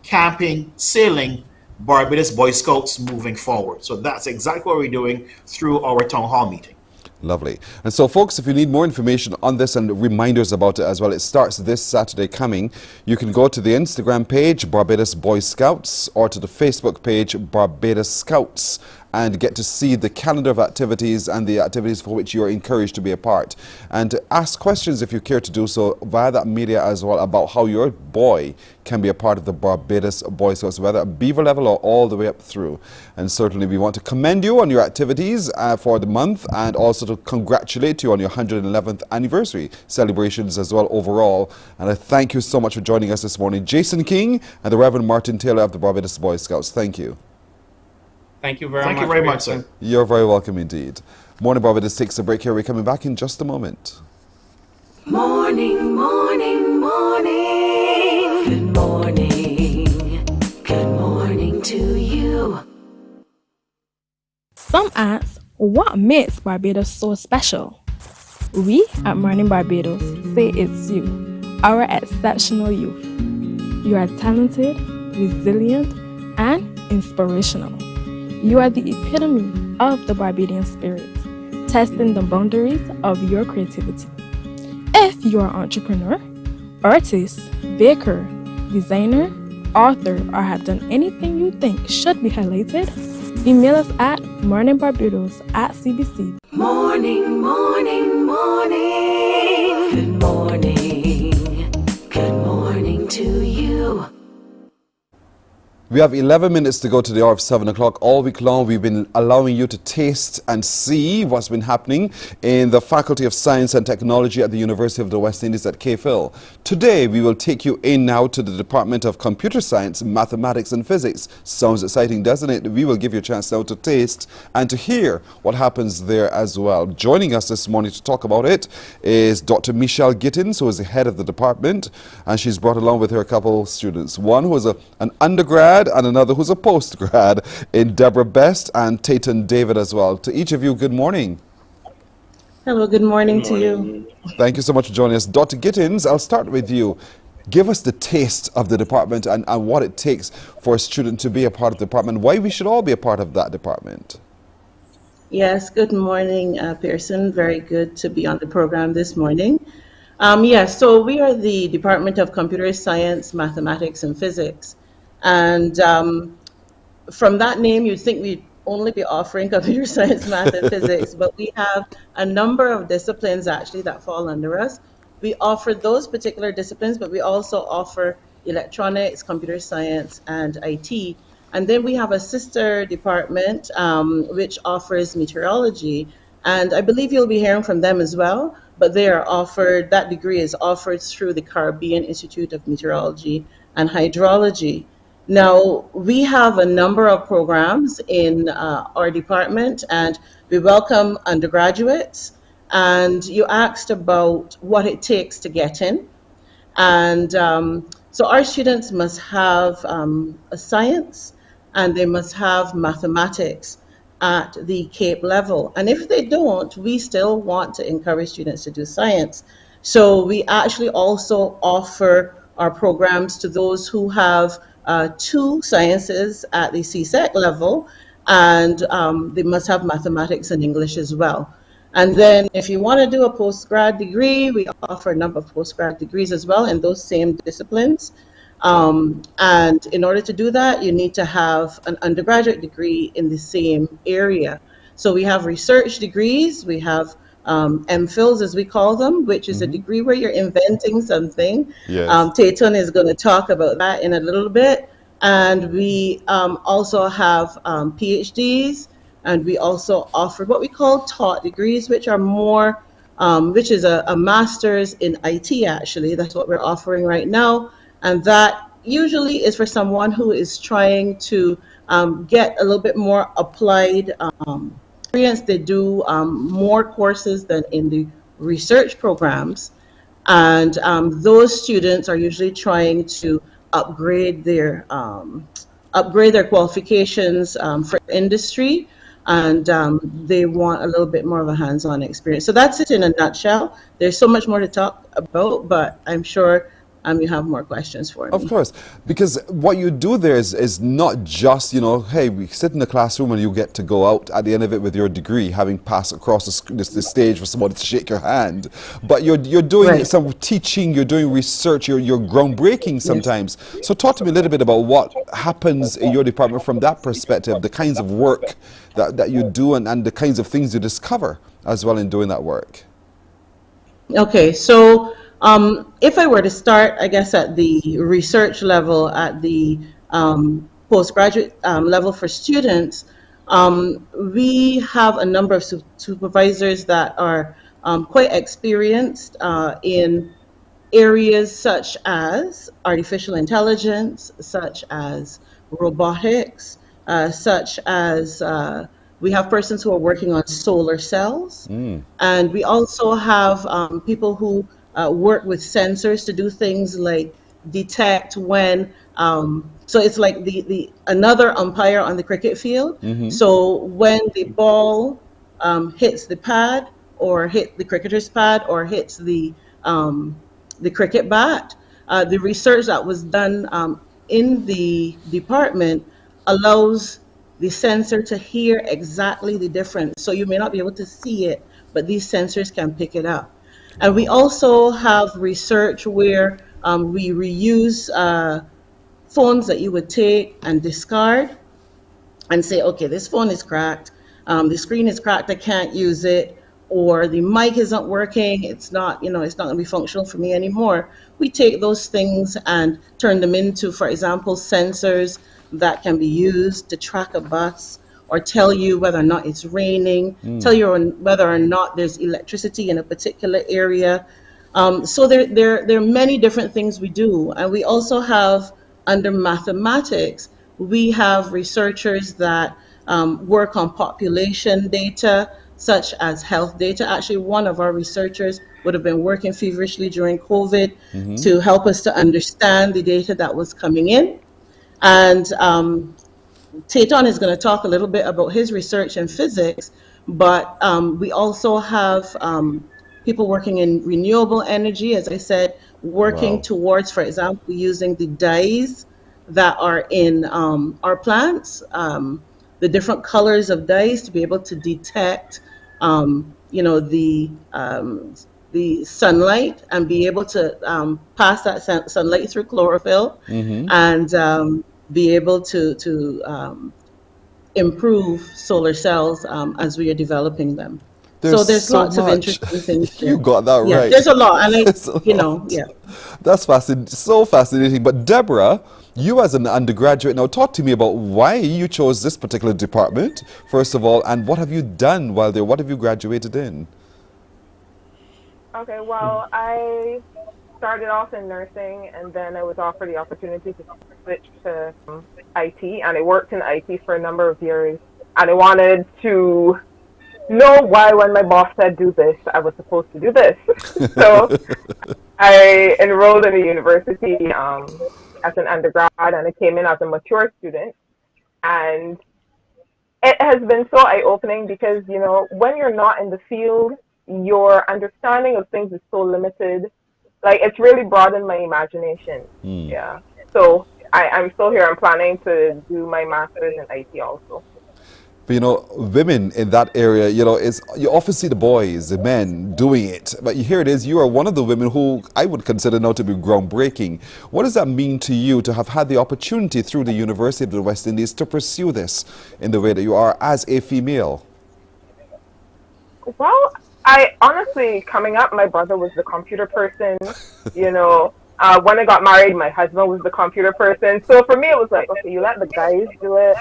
camping, sailing, Barbados Boy Scouts moving forward. So that's exactly what we're doing through our town hall meeting. Lovely. And so, folks, if you need more information on this and reminders about it as well, it starts this Saturday coming. You can go to the Instagram page, Barbados Boy Scouts, or to the Facebook page, Barbados Scouts, and get to see the calendar of activities and the activities for which you are encouraged to be a part. And to ask questions, if you care to do so, via that media as well, about how your boy can be a part of the Barbados Boy Scouts, whether at beaver level or all the way up through. And certainly we want to commend you on your activities for the month, and also to congratulate you on your 111th anniversary celebrations as well overall. And I thank you so much for joining us this morning. Jason King and the Reverend Martin Taylor of the Barbados Boy Scouts. Thank you. Thank you very much. Thank you very much, sir. You're very welcome indeed. Morning Barbados takes a break here. We're coming back in just a moment. Morning, morning, morning. Good morning. Good morning to you. Some ask, what makes Barbados so special? We at Mornin Barbados say it's you, our exceptional youth. You are talented, resilient, and inspirational. You are the epitome of the Barbadian spirit, testing the boundaries of your creativity. If you are an entrepreneur, artist, baker, designer, author, or have done anything you think should be highlighted, email us at morninbarbados@cbc. Morning, morning, morning. Good morning. Good morning to you. We have 11 minutes to go to the hour of 7 o'clock. All week long, we've been allowing you to taste and see what's been happening in the Faculty of Science and Technology at the University of the West Indies at KPhil. Today, we will take you in now to the Department of Computer Science, Mathematics and Physics. Sounds exciting, doesn't it? We will give you a chance now to taste and to hear what happens there as well. Joining us this morning to talk about it is Dr. Michelle Gittins, who is the head of the department, and she's brought along with her a couple of students. One who is an undergrad and another who's a postgrad in Deborah Best and Tayton David as well. To each of you, good morning. Hello, good morning to you. Thank you so much for joining us. Dr. Gittins, I'll start with you. Give us the taste of the department and what it takes for a student to be a part of the department, why we should all be a part of that department. Yes, good morning, Pearson. Very good to be on the program this morning. Yes, so we are the Department of Computer Science, Mathematics and Physics. And from that name, you'd think we'd only be offering computer science, math, and physics, but we have a number of disciplines actually that fall under us. We offer those particular disciplines, but we also offer electronics, computer science, and IT. And then we have a sister department which offers meteorology. And I believe you'll be hearing from them as well, but they are offered, that degree is offered through the Caribbean Institute of Meteorology and Hydrology. Now, we have a number of programs in our department, and we welcome undergraduates. And you asked about what it takes to get in. And so our students must have a science, and they must have mathematics at the CAPE level. And if they don't, we still want to encourage students to do science. So we actually also offer our programs to those who have 2 sciences at the CSEC level, and they must have mathematics and English as well. And then if you want to do a postgrad degree, we offer a number of postgrad degrees as well in those same disciplines. And in order to do that, you need to have an undergraduate degree in the same area. So we have research degrees, we have MPhils as we call them, which is a degree where you're inventing something. Yes. Tayton is going to talk about that in a little bit. And we also have PhDs, and we also offer what we call taught degrees, which are more, which is a master's in IT actually. That's what we're offering right now. And that usually is for someone who is trying to get a little bit more applied experience. They do more courses than in the research programs. And those students are usually trying to upgrade their qualifications for industry, and they want a little bit more of a hands-on experience. So that's it in a nutshell. There's so much more to talk about, but I'm sure you have more questions for me. Of course, because what you do there is not just, you know, hey, we sit in the classroom and you get to go out at the end of it with your degree, having passed across the stage for someone to shake your hand. But you're doing some teaching, you're doing research, you're groundbreaking sometimes. Yes. So talk to me a little bit about what happens in your department from that perspective, the kinds of work that you do and the kinds of things you discover as well in doing that work. Okay, so if I were to start, I guess, at the research level, at the postgraduate level for students, we have a number of supervisors that are quite experienced in areas such as artificial intelligence, such as robotics, such as we have persons who are working on solar cells. And we also have people who work with sensors to do things like detect when, so it's like the another umpire on the cricket field. So when the ball hits the pad, or hit the cricketer's pad, or hits the cricket bat, the research that was done in the department allows the sensor to hear exactly the difference. So you may not be able to see it, but these sensors can pick it up. And we also have research where we reuse phones that you would take and discard and say, okay, this phone is cracked, the screen is cracked, I can't use it, or the mic isn't working, it's not, you know, it's not going to be functional for me anymore. We take those things and turn them into, for example, sensors that can be used to track a bus, or tell you whether or not it's raining, tell you whether or not there's electricity in a particular area. So there are many different things we do. And we also have, under mathematics, we have researchers that work on population data, such as health data. Actually, one of our researchers would have been working feverishly during COVID to help us to understand the data that was coming in. And Tayton is going to talk a little bit about his research in physics, but we also have people working in renewable energy, as I said, working towards, for example, using the dyes that are in our plants, the different colors of dyes, to be able to detect, you know, the sunlight, and be able to pass that sunlight through chlorophyll, and be able to improve solar cells as we are developing them. So there's so lots of much. interesting things there. You got that Yeah, right. there's a lot, and There's a lot. yeah. That's fascinating, so fascinating. But Deborah, you as an undergraduate, now talk to me about why you chose this particular department, first of all, and what have you done while there? What have you graduated in? Okay, well, I started off in nursing, and then I was offered the opportunity to switch to IT, and I worked in IT for a number of years, and I wanted to know why when my boss said do this, I was supposed to do this. So I enrolled in a university as an undergrad, and I came in as a mature student, and it has been so eye-opening because, you know, when you're not in the field, your understanding of things is so limited. Like, it's really broadened my imagination. Yeah. So I'm still here. I'm planning to do my master's in IT also. But, you know, women in that area, you know, you often see the boys, the men doing it. But here it is, you are one of the women who I would consider now to be groundbreaking. What does that mean to you to have had the opportunity through the University of the West Indies to pursue this in the way that you are as a female? Well, I honestly, coming up, my brother was the computer person, you know. When I got married, my husband was the computer person. So for me, it was like, okay, you let the guys do it,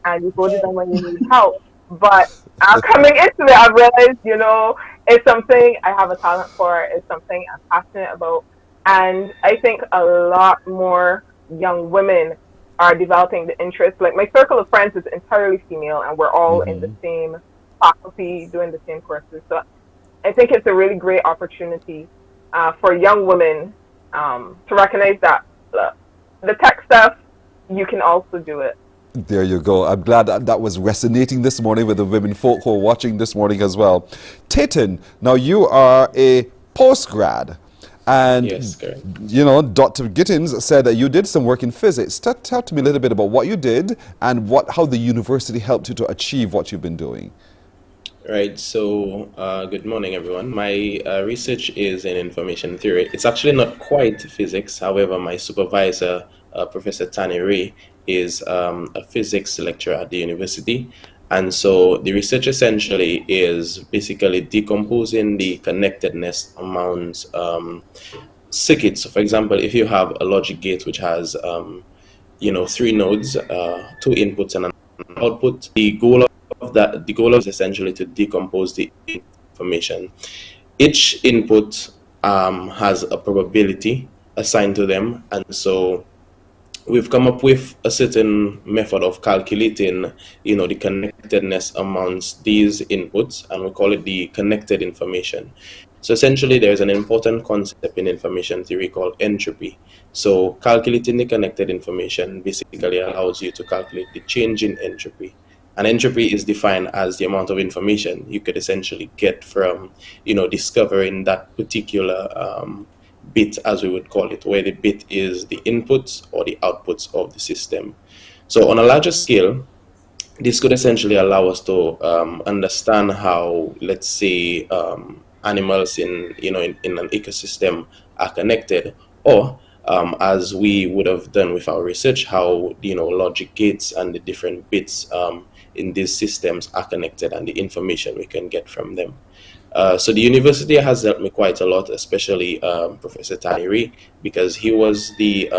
and you go to them when you need help. But coming into it, I realized, you know, it's something I have a talent for. It's something I'm passionate about. And I think a lot more young women are developing the interest. Like, my circle of friends is entirely female, and we're all in the same faculty doing the same courses. So I think it's a really great opportunity for young women to recognize that the tech stuff, you can also do it. There you go. I'm glad that was resonating this morning with the women folk who are watching this morning as well. Tatin, now you are a postgrad. And, yes, you know, Dr. Gittins said that you did some work in physics. Tell to me a little bit about what you did and how the university helped you to achieve what you've been doing. Right, so good morning, everyone. My research is in information theory. It's actually not quite physics. However, my supervisor, Professor Tani Ray, is a physics lecturer at the university. And so the research essentially is basically decomposing the connectedness among circuits. So for example, if you have a logic gate which has, you know, 3 nodes, 2 inputs and an output, the goal is essentially to decompose the information. Each input has a probability assigned to them, and so we've come up with a certain method of calculating, you know, the connectedness amongst these inputs, and we call it the connected information. So essentially, there's an important concept in information theory called entropy. So calculating the connected information basically allows you to calculate the change in entropy. And entropy is defined as the amount of information you could essentially get from, you know, discovering that particular bit, as we would call it, where the bit is the inputs or the outputs of the system. So on a larger scale, this could essentially allow us to understand how, let's say, animals in an ecosystem are connected, or as we would have done with our research, how, you know, logic gates and the different bits in these systems are connected and the information we can get from them. So the university has helped me quite a lot, especially Professor Tani Ray, because he was the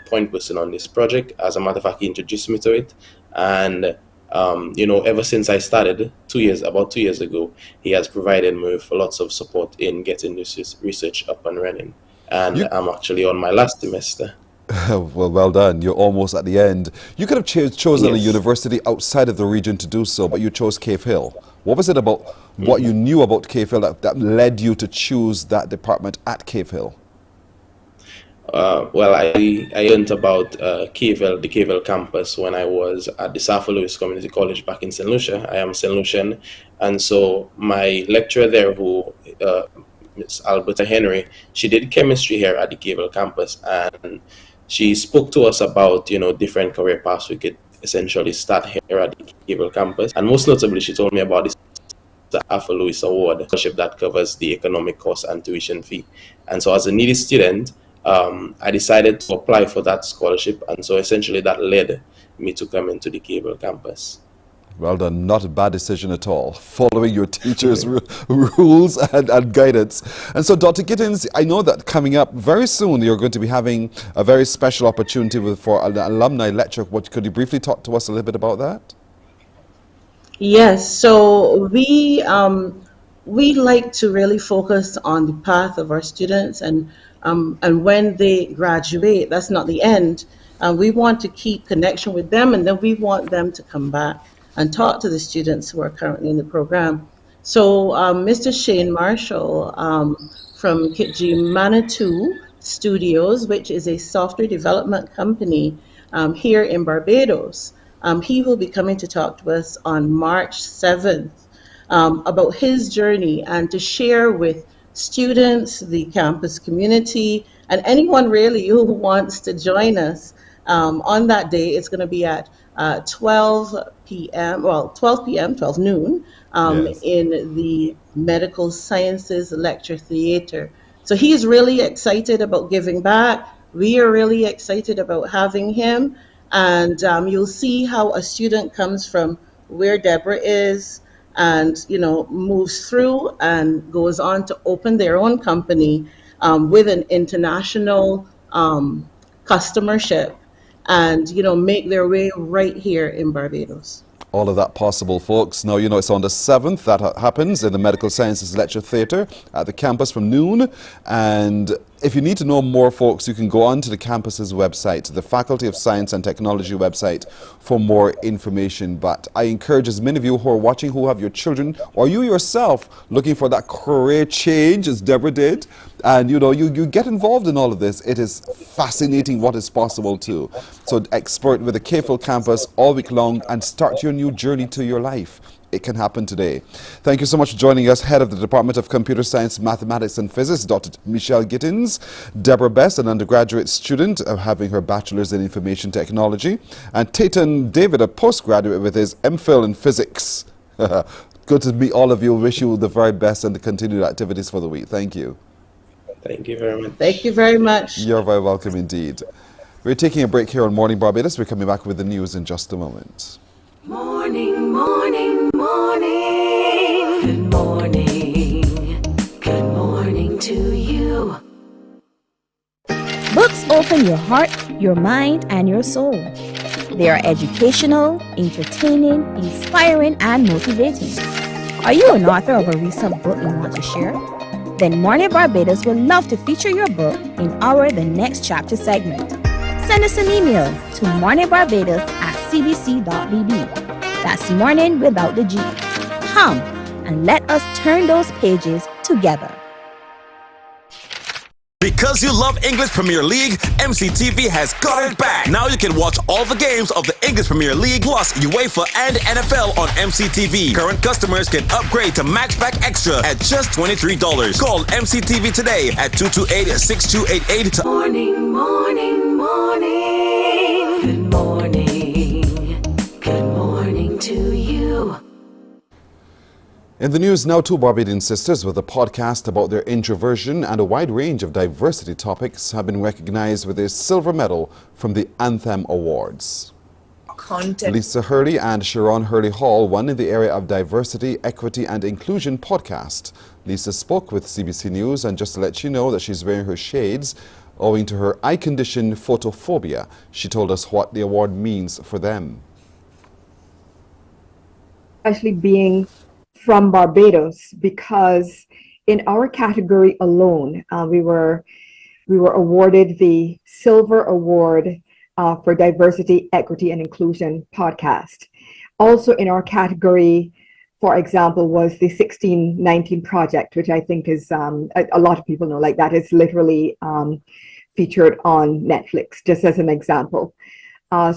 point person on this project. As a matter of fact, he introduced me to it, and you know, ever since I started about 2 years ago, he has provided me with lots of support in getting this research up and running. And I'm actually on my last semester. Well done. You're almost at the end. You could have chosen a university outside of the region to do so, but you chose Cave Hill. What was it about what you knew about Cave Hill that led you to choose that department at Cave Hill? Well, I learned about Cave Hill, the Cave Hill campus, when I was at the South Louis Community College back in St. Lucia. I am St. Lucian. And so my lecturer there, who Ms. Alberta Henry, she did chemistry here at the Cave Hill campus, and she spoke to us about, you know, different career paths we could essentially start here at the Cave Hill campus. And most notably, she told me about this Alpha Lewis Award scholarship that covers the economic cost and tuition fee. And so as a needy student, I decided to apply for that scholarship, and so essentially that led me to come into the Cave Hill campus. Well done. Not a bad decision at all. Following your teacher's rules and guidance. And so, Dr. Gittins, I know that coming up very soon, you're going to be having a very special opportunity for an alumni lecture. Could you briefly talk to us a little bit about that? Yes, so we like to really focus on the path of our students, and when they graduate, that's not the end. We want to keep connection with them, and then we want them to come back and talk to the students who are currently in the program. So Mr. Shane Marshall from Kitji Manitou Studios, which is a software development company here in Barbados, he will be coming to talk to us on March 7th about his journey and to share with students, the campus community, and anyone really who wants to join us on that day. It's going to be at 12 noon Yes. in the Medical Sciences Lecture Theatre. So he's really excited about giving back. We are really excited about having him. And you'll see how a student comes from where Deborah is and, moves through and goes on to open their own company with an international customership and, make their way right here in Barbados. All of that possible, folks. Now, it's on the 7th that happens in the Medical Sciences Lecture Theatre at the campus from noon. And if you need to know more, folks, you can go on to the campus's website, the Faculty of Science and Technology website, for more information. But I encourage as many of you who are watching who have your children, or you yourself looking for that career change, as Deborah did, and you get involved in all of this. It is fascinating what is possible too. So expert with the KFIL campus all week long and start your new journey to your life. It can happen today. Thank you so much for joining us. Head of the Department of Computer Science, Mathematics and Physics, Dr. Michelle Gittins. Deborah Best, an undergraduate student having her bachelor's in information technology. And Tayton David, a postgraduate with his MPhil in physics. Good to meet all of you. Wish you the very best and the continued activities for the week. Thank you. Thank you very much. Thank you very much. You're very welcome indeed. We're taking a break here on Morning Barbados. We're coming back with the news in just a moment. Morning, morning, morning. Good morning. Good morning to you. Books open your heart, your mind, and your soul. They are educational, entertaining, inspiring, and motivating. Are you an author of a recent book you want to share? Then Mornin Barbados would love to feature your book in our The Next Chapter segment. Send us an email to morninbarbados@cbc.bb. That's morning without the G. Come and let us turn those pages together. Because you love English Premier League, MCTV has got it back. Now you can watch all the games of the English Premier League plus UEFA and NFL on MCTV. Current customers can upgrade to Matchback Extra at just $23. Call MCTV today at 228-6288. Morning, morning, morning. Good morning. Good morning to you. In the news now, two Barbadian sisters with a podcast about their introversion and a wide range of diversity topics have been recognized with a silver medal from the Anthem Awards. Lisa Hurley and Sharon Hurley Hall won in the area of diversity, equity and inclusion podcast. Lisa spoke with CBC News, and just to let you know that she's wearing her shades owing to her eye condition photophobia. She told us what the award means for them. Especially being from Barbados, because in our category alone, we were awarded the Silver Award for Diversity, Equity and Inclusion podcast. Also in our category, for example, was the 1619 project, which I think is a lot of people know, like that is literally featured on Netflix, just as an example.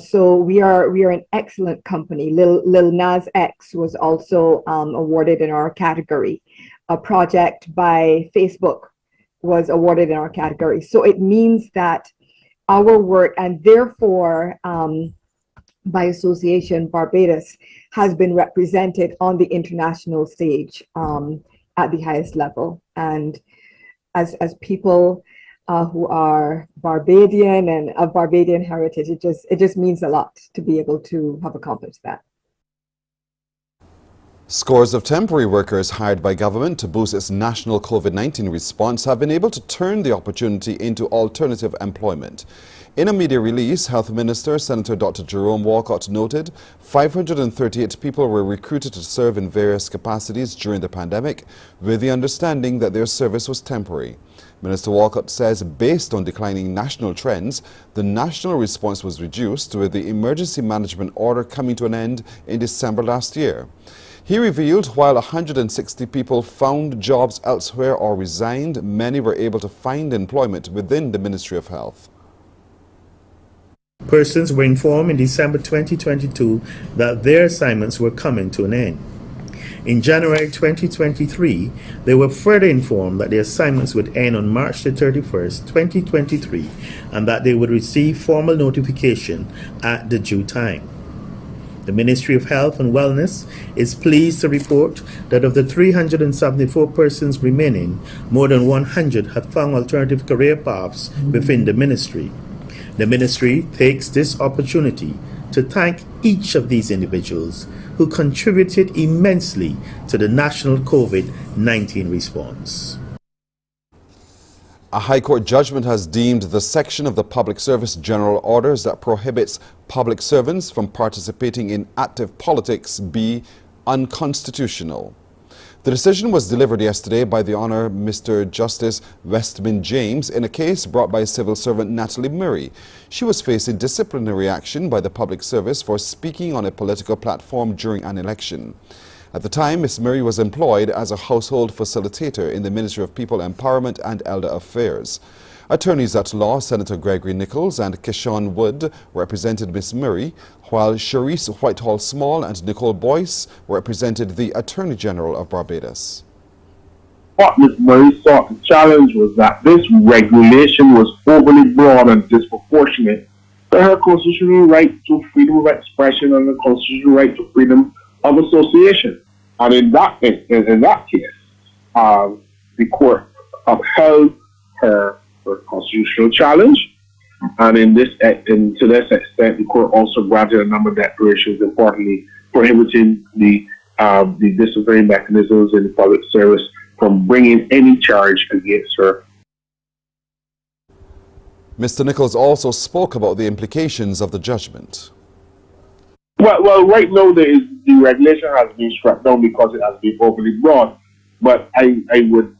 So we are an excellent company. Lil Nas X was also awarded in our category. A project by Facebook was awarded in our category. So it means that our work, and therefore by association, Barbados has been represented on the international stage at the highest level. And as people who are Barbadian and of Barbadian heritage, it just means a lot to be able to have accomplished that. Scores of temporary workers hired by government to boost its national COVID-19 response have been able to turn the opportunity into alternative employment. In a media release, Health Minister Senator Dr. Jerome Walcott noted 538 people were recruited to serve in various capacities during the pandemic, with the understanding that their service was temporary. Minister Walcott says based on declining national trends, the national response was reduced, with the emergency management order coming to an end in December last year. He revealed while 160 people found jobs elsewhere or resigned, many were able to find employment within the Ministry of Health. Persons were informed in December 2022 that their assignments were coming to an end. In January 2023, they were further informed that their assignments would end on March 31st, 2023, and that they would receive formal notification at the due time. The Ministry of Health and Wellness is pleased to report that of the 374 persons remaining, more than 100 have found alternative career paths within the ministry. The ministry takes this opportunity to thank each of these individuals who contributed immensely to the national COVID-19 response. A High Court judgment has deemed the section of the Public Service General Orders that prohibits public servants from participating in active politics be unconstitutional. The decision was delivered yesterday by the Honour Mr. Justice Westman James in a case brought by civil servant Natalie Murray. She was facing disciplinary action by the public service for speaking on a political platform during an election. At the time, Ms. Murray was employed as a household facilitator in the Ministry of People Empowerment and Elder Affairs. Attorneys at law, Senator Gregory Nichols and Keyshawn Wood, represented Ms. Murray, while Sharice Whitehall Small and Nicole Boyce represented the Attorney General of Barbados. What Ms. Murray sought to challenge was that this regulation was overly broad and disproportionate to her constitutional right to freedom of expression and the constitutional right to freedom of association. And in that case, the court upheld her constitutional challenge, and to this extent, the court also granted a number of declarations, importantly prohibiting the disciplinary mechanisms in the public service from bringing any charge against her. Mr. Nichols also spoke about the implications of the judgment. Well, right now the regulation has been struck down because it has been overly broad, but I would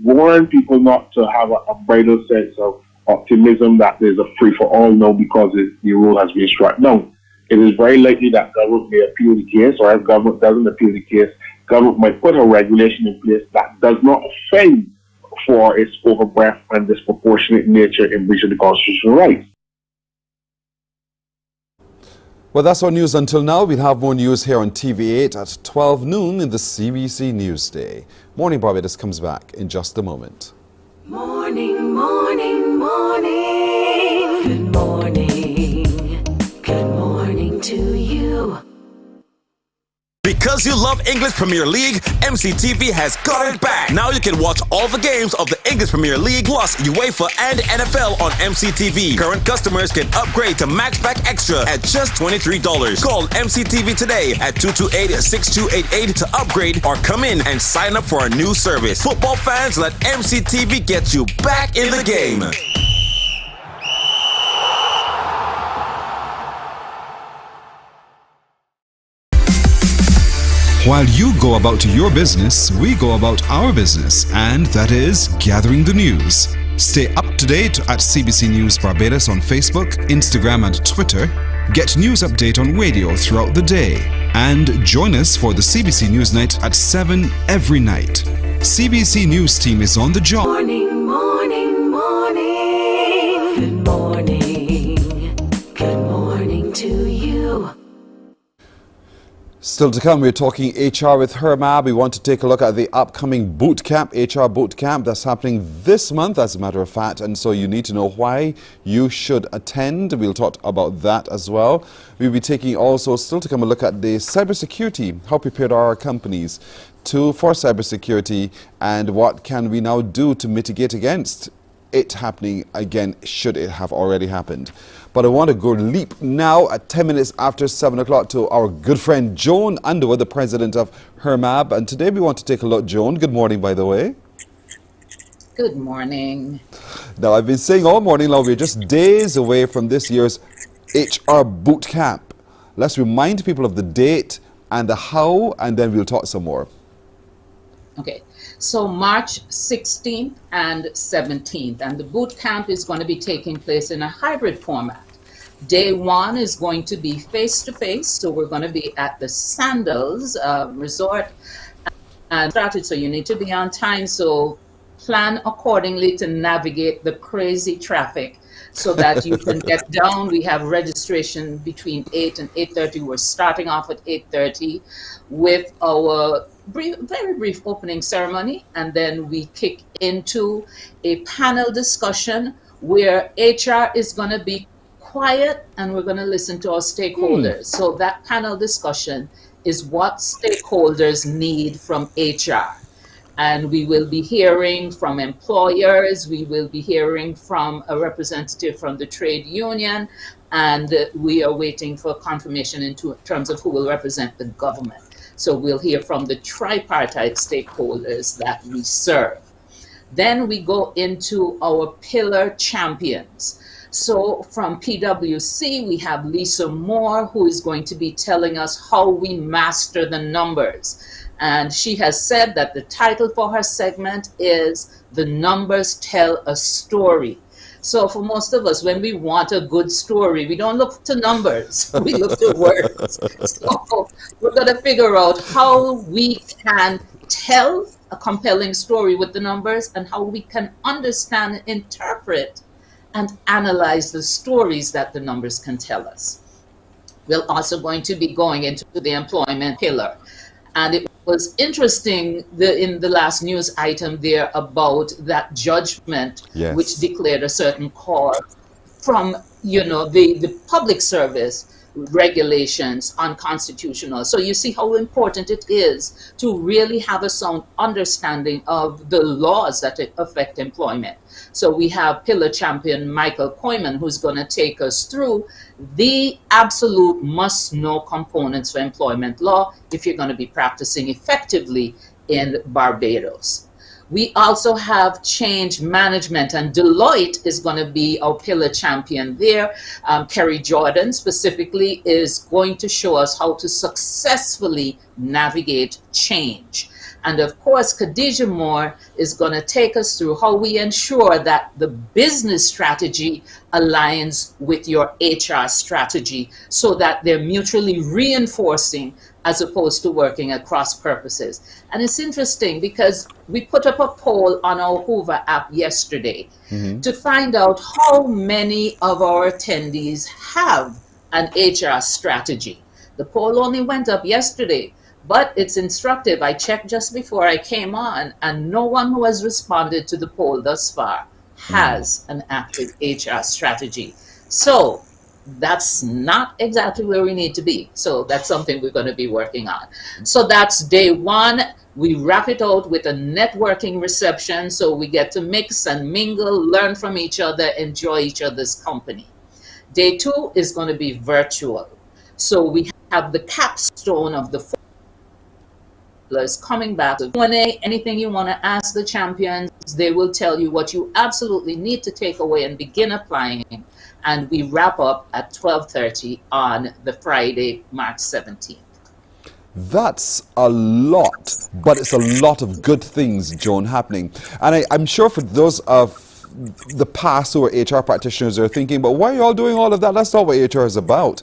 warn people not to have a bridal sense of optimism that there's a free-for-all now because the rule has been struck down. It is very likely that government may appeal the case, or if government doesn't appeal the case, government might put a regulation in place that does not offend for its overbreadth and disproportionate nature in breach of the constitutional rights. Well, that's our news until now. We'll have more news here on TV8 at 12 noon in the CBC Newsday. Morning Barbados comes back in just a moment. Morning, morning, morning. Good morning. Good morning to you. Because you love English Premier League, MCTV has got it back. Now you can watch all the games of the English Premier League plus UEFA and NFL on MCTV. Current customers can upgrade to Max Pack Extra at just $23. Call MCTV today at 228-6288 to upgrade or come in and sign up for a new service. Football fans, let MCTV get you back in the game. While you go about your business, we go about our business, and that is gathering the news. Stay up to date at CBC News Barbados on Facebook, Instagram and Twitter. Get news update on radio throughout the day. And join us for the CBC News Night at 7 every night. CBC News team is on the job. Morning, morning, morning. Good morning. Good morning to you. Still to come, we're talking HR with Hermab. We want to take a look at the upcoming boot camp, HR boot camp that's happening this month, as a matter of fact. And so you need to know why you should attend. We'll talk about that as well. We'll be taking also, still to come, a look at the cybersecurity. How prepared are our companies for cybersecurity, and what can we now do to mitigate against it happening again, should it have already happened. But I want to go leap now at 10 minutes after 7 o'clock to our good friend Joan Underwood, the president of HERMAB. And today we want to take a look. Joan, good morning, by the way. Good morning. Now, I've been saying all morning long, we're just days away from this year's HR boot camp. Let's remind people of the date and the how, and then we'll talk some more. Okay, so March 16th and 17th, and the boot camp is going to be taking place in a hybrid format. Day one is going to be face-to-face, so we're going to be at the Sandals Resort and started, so you need to be on time, so plan accordingly to navigate the crazy traffic so that you can get down. We have registration between 8 and 8:30. We're starting off at 8:30 with our very brief opening ceremony, and then we kick into a panel discussion where HR is going to be quiet and we're going to listen to our stakeholders. So that panel discussion is what stakeholders need from HR. And we will be hearing from employers, we will be hearing from a representative from the trade union, and we are waiting for confirmation in terms of who will represent the government. So we'll hear from the tripartite stakeholders that we serve. Then we go into our pillar champions. So from PwC, we have Lisa Moore, who is going to be telling us how we master the numbers. And she has said that the title for her segment is The Numbers Tell a Story. So for most of us, when we want a good story, we don't look to numbers, we look to words. So we're going to figure out how we can tell a compelling story with the numbers and how we can understand, interpret, and analyze the stories that the numbers can tell us. We're also going to be going into the employment pillar. And it was interesting in the last news item there about that judgment, which declared a certain cause from, the public service regulations unconstitutional. So you see how important it is to really have a sound understanding of the laws that affect employment. So we have pillar champion Michael Koyman, who's going to take us through the absolute must-know components for employment law if you're going to be practicing effectively in Barbados. We also have change management, and Deloitte is going to be our pillar champion there. Kerry Jordan specifically is going to show us how to successfully navigate change. And of course, Khadija Moore is going to take us through how we ensure that the business strategy aligns with your HR strategy so that they're mutually reinforcing as opposed to working at cross purposes. And it's interesting because we put up a poll on our Hoover app yesterday to find out how many of our attendees have an HR strategy. The poll only went up yesterday, but it's instructive. I checked just before I came on, and no one who has responded to the poll thus far has an active HR strategy. So that's not exactly where we need to be. So that's something we're going to be working on. So that's day one. We wrap it out with a networking reception, so we get to mix and mingle, learn from each other, enjoy each other's company. Day two is going to be virtual. So we have the capstone of the coming back to Q&A. Anything you want to ask the champions, they will tell you what you absolutely need to take away and begin applying. And we wrap up at 12:30 on the Friday, March 17th. That's a lot, but it's a lot of good things, Joan, happening. And I'm sure for those of the past who are HR practitioners are thinking, but why are you all doing all of that? That's not what HR is about.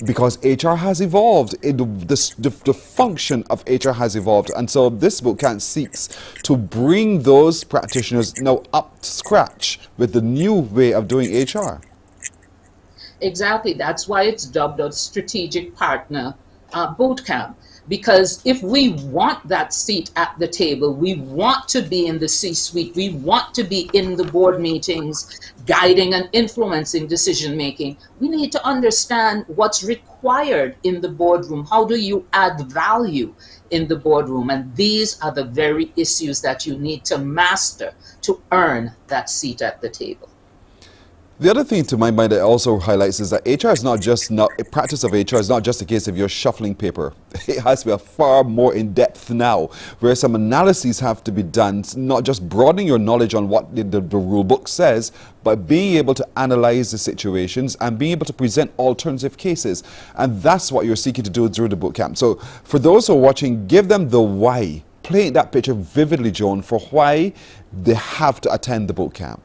Because HR has evolved. The function of HR has evolved. And so this book camp seeks to bring those practitioners now up to scratch with the new way of doing HR. Exactly. That's why it's dubbed a strategic partner boot camp. Because if we want that seat at the table, we want to be in the C-suite, we want to be in the board meetings, guiding and influencing decision making, we need to understand what's required required in the boardroom? How do you add value in the boardroom? And these are the very issues that you need to master to earn that seat at the table. The other thing to my mind that also highlights is that HR is not just a practice of HR is not just a case of you're shuffling paper. It has to be a far more in depth now, where some analyses have to be done, not just broadening your knowledge on what the rule book says, but being able to analyze the situations and being able to present alternative cases. And that's what you're seeking to do through the boot camp. So for those who are watching, give them the why. Paint that picture vividly, Joan, for why they have to attend the boot camp.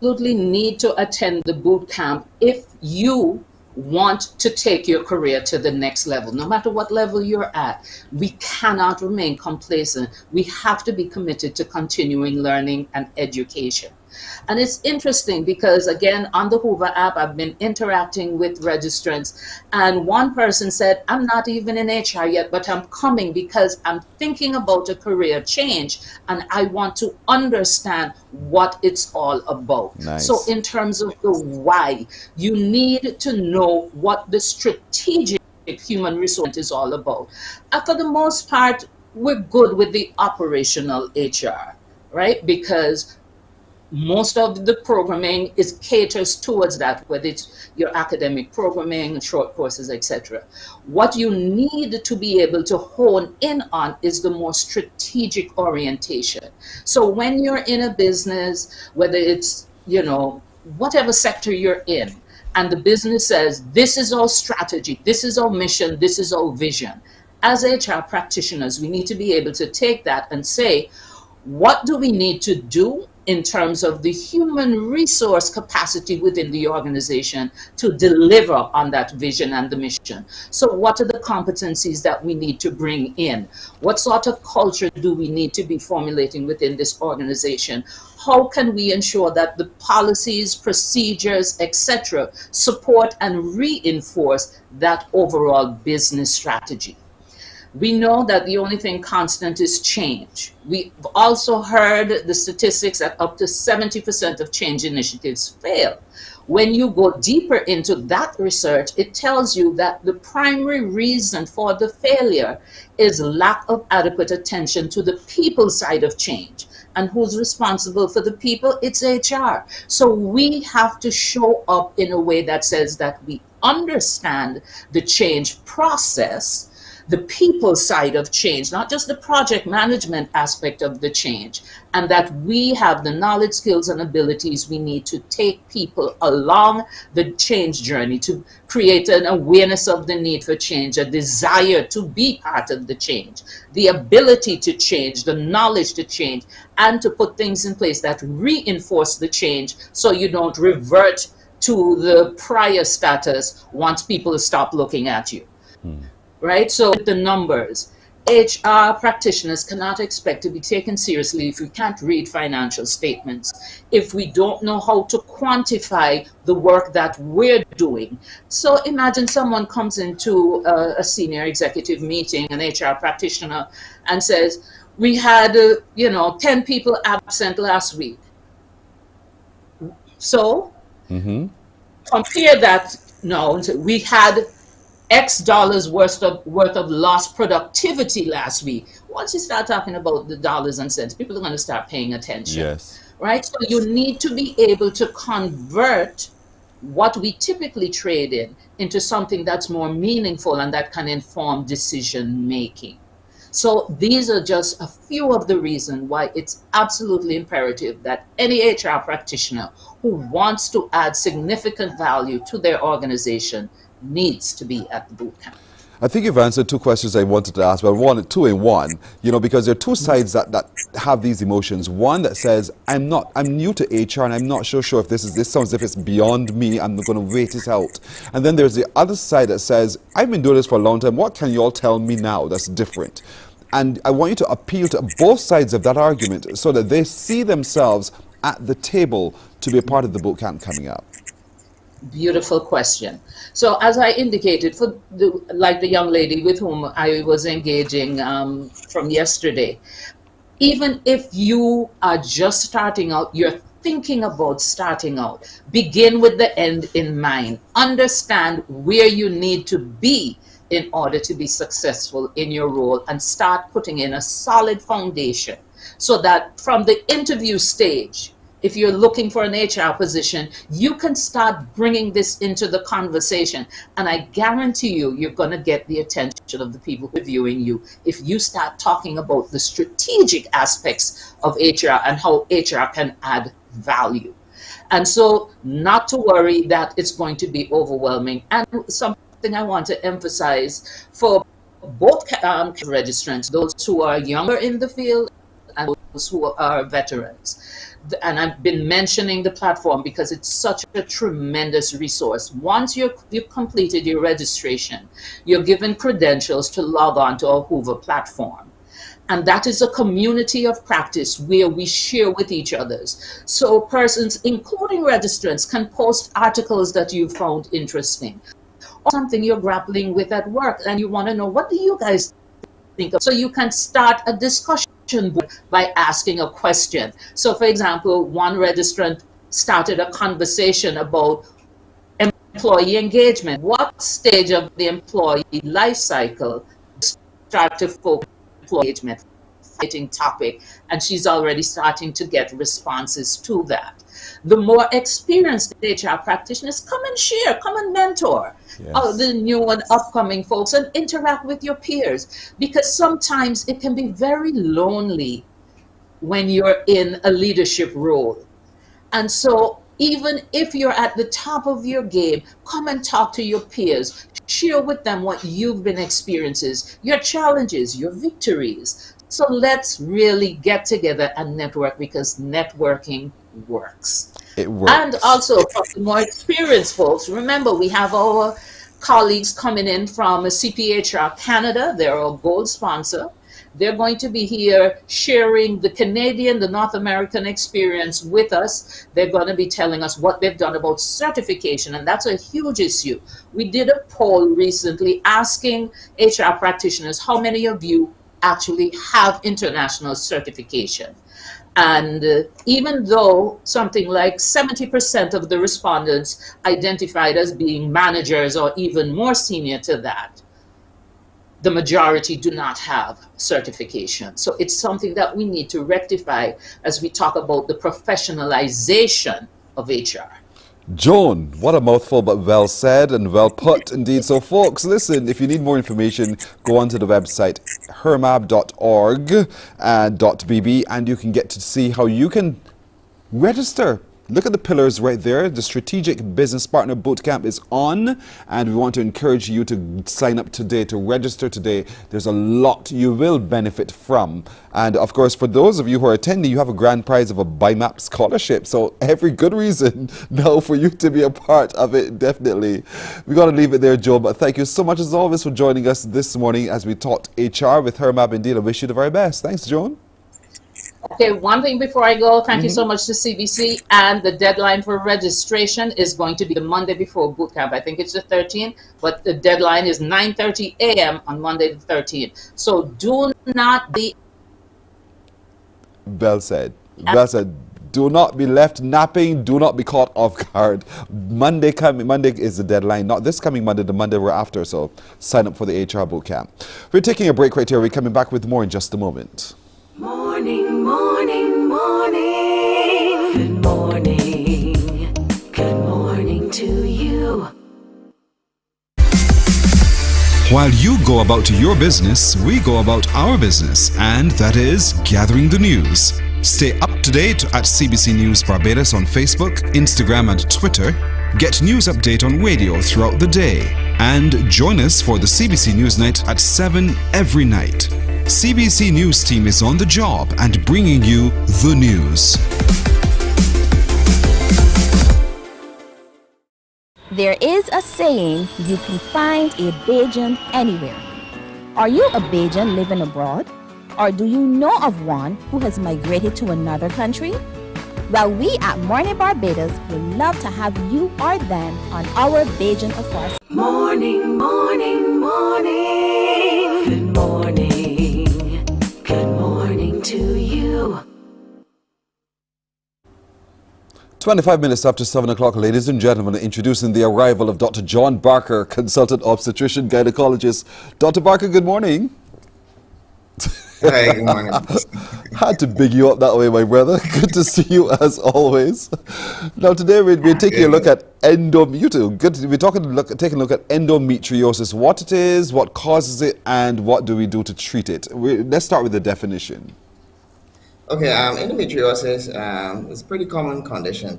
Absolutely need to attend the boot camp if you want to take your career to the next level. No matter what level you're at, we cannot remain complacent. We have to be committed to continuing learning and education. And it's interesting because, again, on the Hoover app, I've been interacting with registrants, and one person said, I'm not even in HR yet, but I'm coming because I'm thinking about a career change and I want to understand what it's all about. Nice. So in terms of the why, you need to know what the strategic human resource is all about. And for the most part, we're good with the operational HR, right? Because most of the programming is caters towards that, whether it's your academic programming, short courses, etc. What you need to be able to hone in on is the more strategic orientation. So when you're in a business, whether it's, you know, whatever sector you're in, and the business says, this is our strategy, this is our mission, this is our vision. As HR practitioners, we need to be able to take that and say, what do we need to do in terms of the human resource capacity within the organization to deliver on that vision and the mission? So what are the competencies that we need to bring in? What sort of culture do we need to be formulating within this organization? How can we ensure that the policies, procedures, etc., support and reinforce that overall business strategy? We know that the only thing constant is change. We've also heard the statistics that up to 70% of change initiatives fail. When you go deeper into that research, it tells you that the primary reason for the failure is lack of adequate attention to the people side of change. And who's responsible for the people? It's HR. So we have to show up in a way that says that we understand the change process, the people side of change, not just the project management aspect of the change, and that we have the knowledge, skills, and abilities we need to take people along the change journey, to create an awareness of the need for change, a desire to be part of the change, the ability to change, the knowledge to change, and to put things in place that reinforce the change so you don't revert to the prior status once people stop looking at you. Right? So with the numbers, HR practitioners cannot expect to be taken seriously if we can't read financial statements, if we don't know how to quantify the work that we're doing. So imagine someone comes into a senior executive meeting, an HR practitioner, and says, we had, 10 people absent last week. So compare that now, we had X dollars worth of lost productivity last week. Once you start talking about the dollars and cents, people are going to start paying attention. Yes. Right? So you need to be able to convert what we typically trade in into something that's more meaningful and that can inform decision making. So these are just a few of the reasons why it's absolutely imperative that any HR practitioner who wants to add significant value to their organization needs to be at the boot camp. I think you've answered two questions I wanted to ask, but two in one, because there are two sides that have these emotions. One that says, I'm new to HR and I'm not sure if this sounds as if it's beyond me, I'm going to wait it out. And then there's the other side that says, I've been doing this for a long time, what can you all tell me now that's different? And I want you to appeal to both sides of that argument so that they see themselves at the table to be a part of the boot camp coming up. Beautiful question. So as I indicated, like the young lady with whom I was engaging from yesterday, even if you are just starting out, you're thinking about starting out, begin with the end in mind. Understand where you need to be in order to be successful in your role, and start putting in a solid foundation so that from the interview stage, if you're looking for an HR position, you can start bringing this into the conversation. And I guarantee you, you're going to get the attention of the people who are viewing you if you start talking about the strategic aspects of HR and how HR can add value. And so not to worry that it's going to be overwhelming. And something I want to emphasize for both registrants, those who are younger in the field and those who are veterans. And I've been mentioning the platform because it's such a tremendous resource. Once you've completed your registration, you're given credentials to log on to our Hoover platform. And that is a community of practice where we share with each other. So persons, including registrants, can post articles that you found interesting, or something you're grappling with at work and you want to know, what do you guys think of? So you can start a discussion by asking a question. So for example, one registrant started a conversation about employee engagement. What stage of the employee life cycle start to focus on employee engagement topic, and she's already starting to get responses to that. The more experienced HR practitioners, come and share, come and mentor the new and upcoming folks, and interact with your peers, because sometimes it can be very lonely when you're in a leadership role. And so even if you're at the top of your game, come and talk to your peers, share with them what you've been experiencing, your challenges, your victories. So let's really get together and network, because networking works. It works. And also for the more experienced folks, remember we have our colleagues coming in from CPHR Canada. They're our gold sponsor. They're going to be here sharing the Canadian, the North American experience with us. They're going to be telling us what they've done about certification, and that's a huge issue. We did a poll recently asking HR practitioners, how many of you actually have international certification? And even though something like 70% of the respondents identified as being managers or even more senior to that, the majority do not have certification. So it's something that we need to rectify as we talk about the professionalization of HR. Joan, what a mouthful, but well said and well put indeed. So folks, listen, if you need more information, go onto the website hermab.org.bb and you can get to see how you can register. Look at the pillars right there. The Strategic Business Partner Bootcamp is on, and we want to encourage you to sign up today, to register today. There's a lot you will benefit from. And of course, for those of you who are attending, you have a grand prize of a BIMAP scholarship. So every good reason now for you to be a part of it, definitely. We got to leave it there, Joe. But thank you so much as always for joining us this morning as we talked HR with Hermab. Indeed, I wish you the very best. Thanks, Joan. Okay, one thing before I go, thank you so much to CBC, and the deadline for registration is going to be the Monday before bootcamp. I think it's the 13th, but the deadline is 9:30 a.m. on Monday the 13th. So do not be... Well said. Well said. Do not be left napping. Do not be caught off guard. Monday is the deadline. Not this coming Monday, the Monday we're after. So sign up for the HR bootcamp. We're taking a break right here. We're coming back with more in just a moment. Morning, morning, morning. Good morning. Good morning to you. While you go about your business, we go about our business, and that is gathering the news. Stay up to date at CBC News Barbados on Facebook, Instagram, and Twitter. Get news update on radio throughout the day. And join us for the CBC News Night at 7 every night. CBC News team is on the job and bringing you the news. There is a saying, you can find a Bajan anywhere. Are you a Bajan living abroad? Or do you know of one who has migrated to another country? Well, we at Mornin Barbados would love to have you or them on our Bajan Affairs. Morning, morning, morning. Good morning. Good morning to you. 25 minutes after 7 o'clock, ladies and gentlemen, introducing the arrival of Dr. John Barker, consultant obstetrician gynecologist. Dr. Barker, good morning. Hi, good morning. Had to big you up that way, my brother. Good to see you as always. Now today we're taking a look at taking a look at endometriosis, what it is, what causes it, and what do we do to treat it. Let's start with the definition. Okay, endometriosis is a pretty common condition.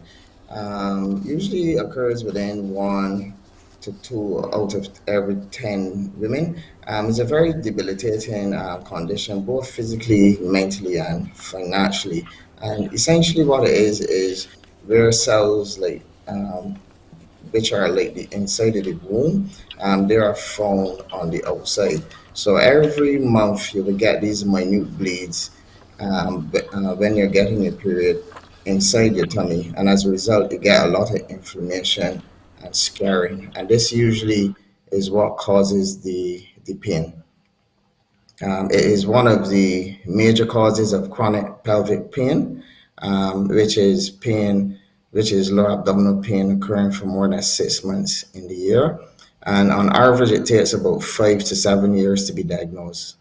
Usually occurs within 1 to 2 out of every 10 women. It's a very debilitating condition, both physically, mentally, and financially. And essentially, what it is rare cells which are like the inside of the womb. They are found on the outside. So every month you will get these minute bleeds. When you're getting your period inside your tummy, and as a result you get a lot of inflammation and scarring, and this usually is what causes the pain. It is one of the major causes of chronic pelvic pain, which is lower abdominal pain occurring for more than 6 months in the year, and on average it takes about 5 to 7 years to be diagnosed.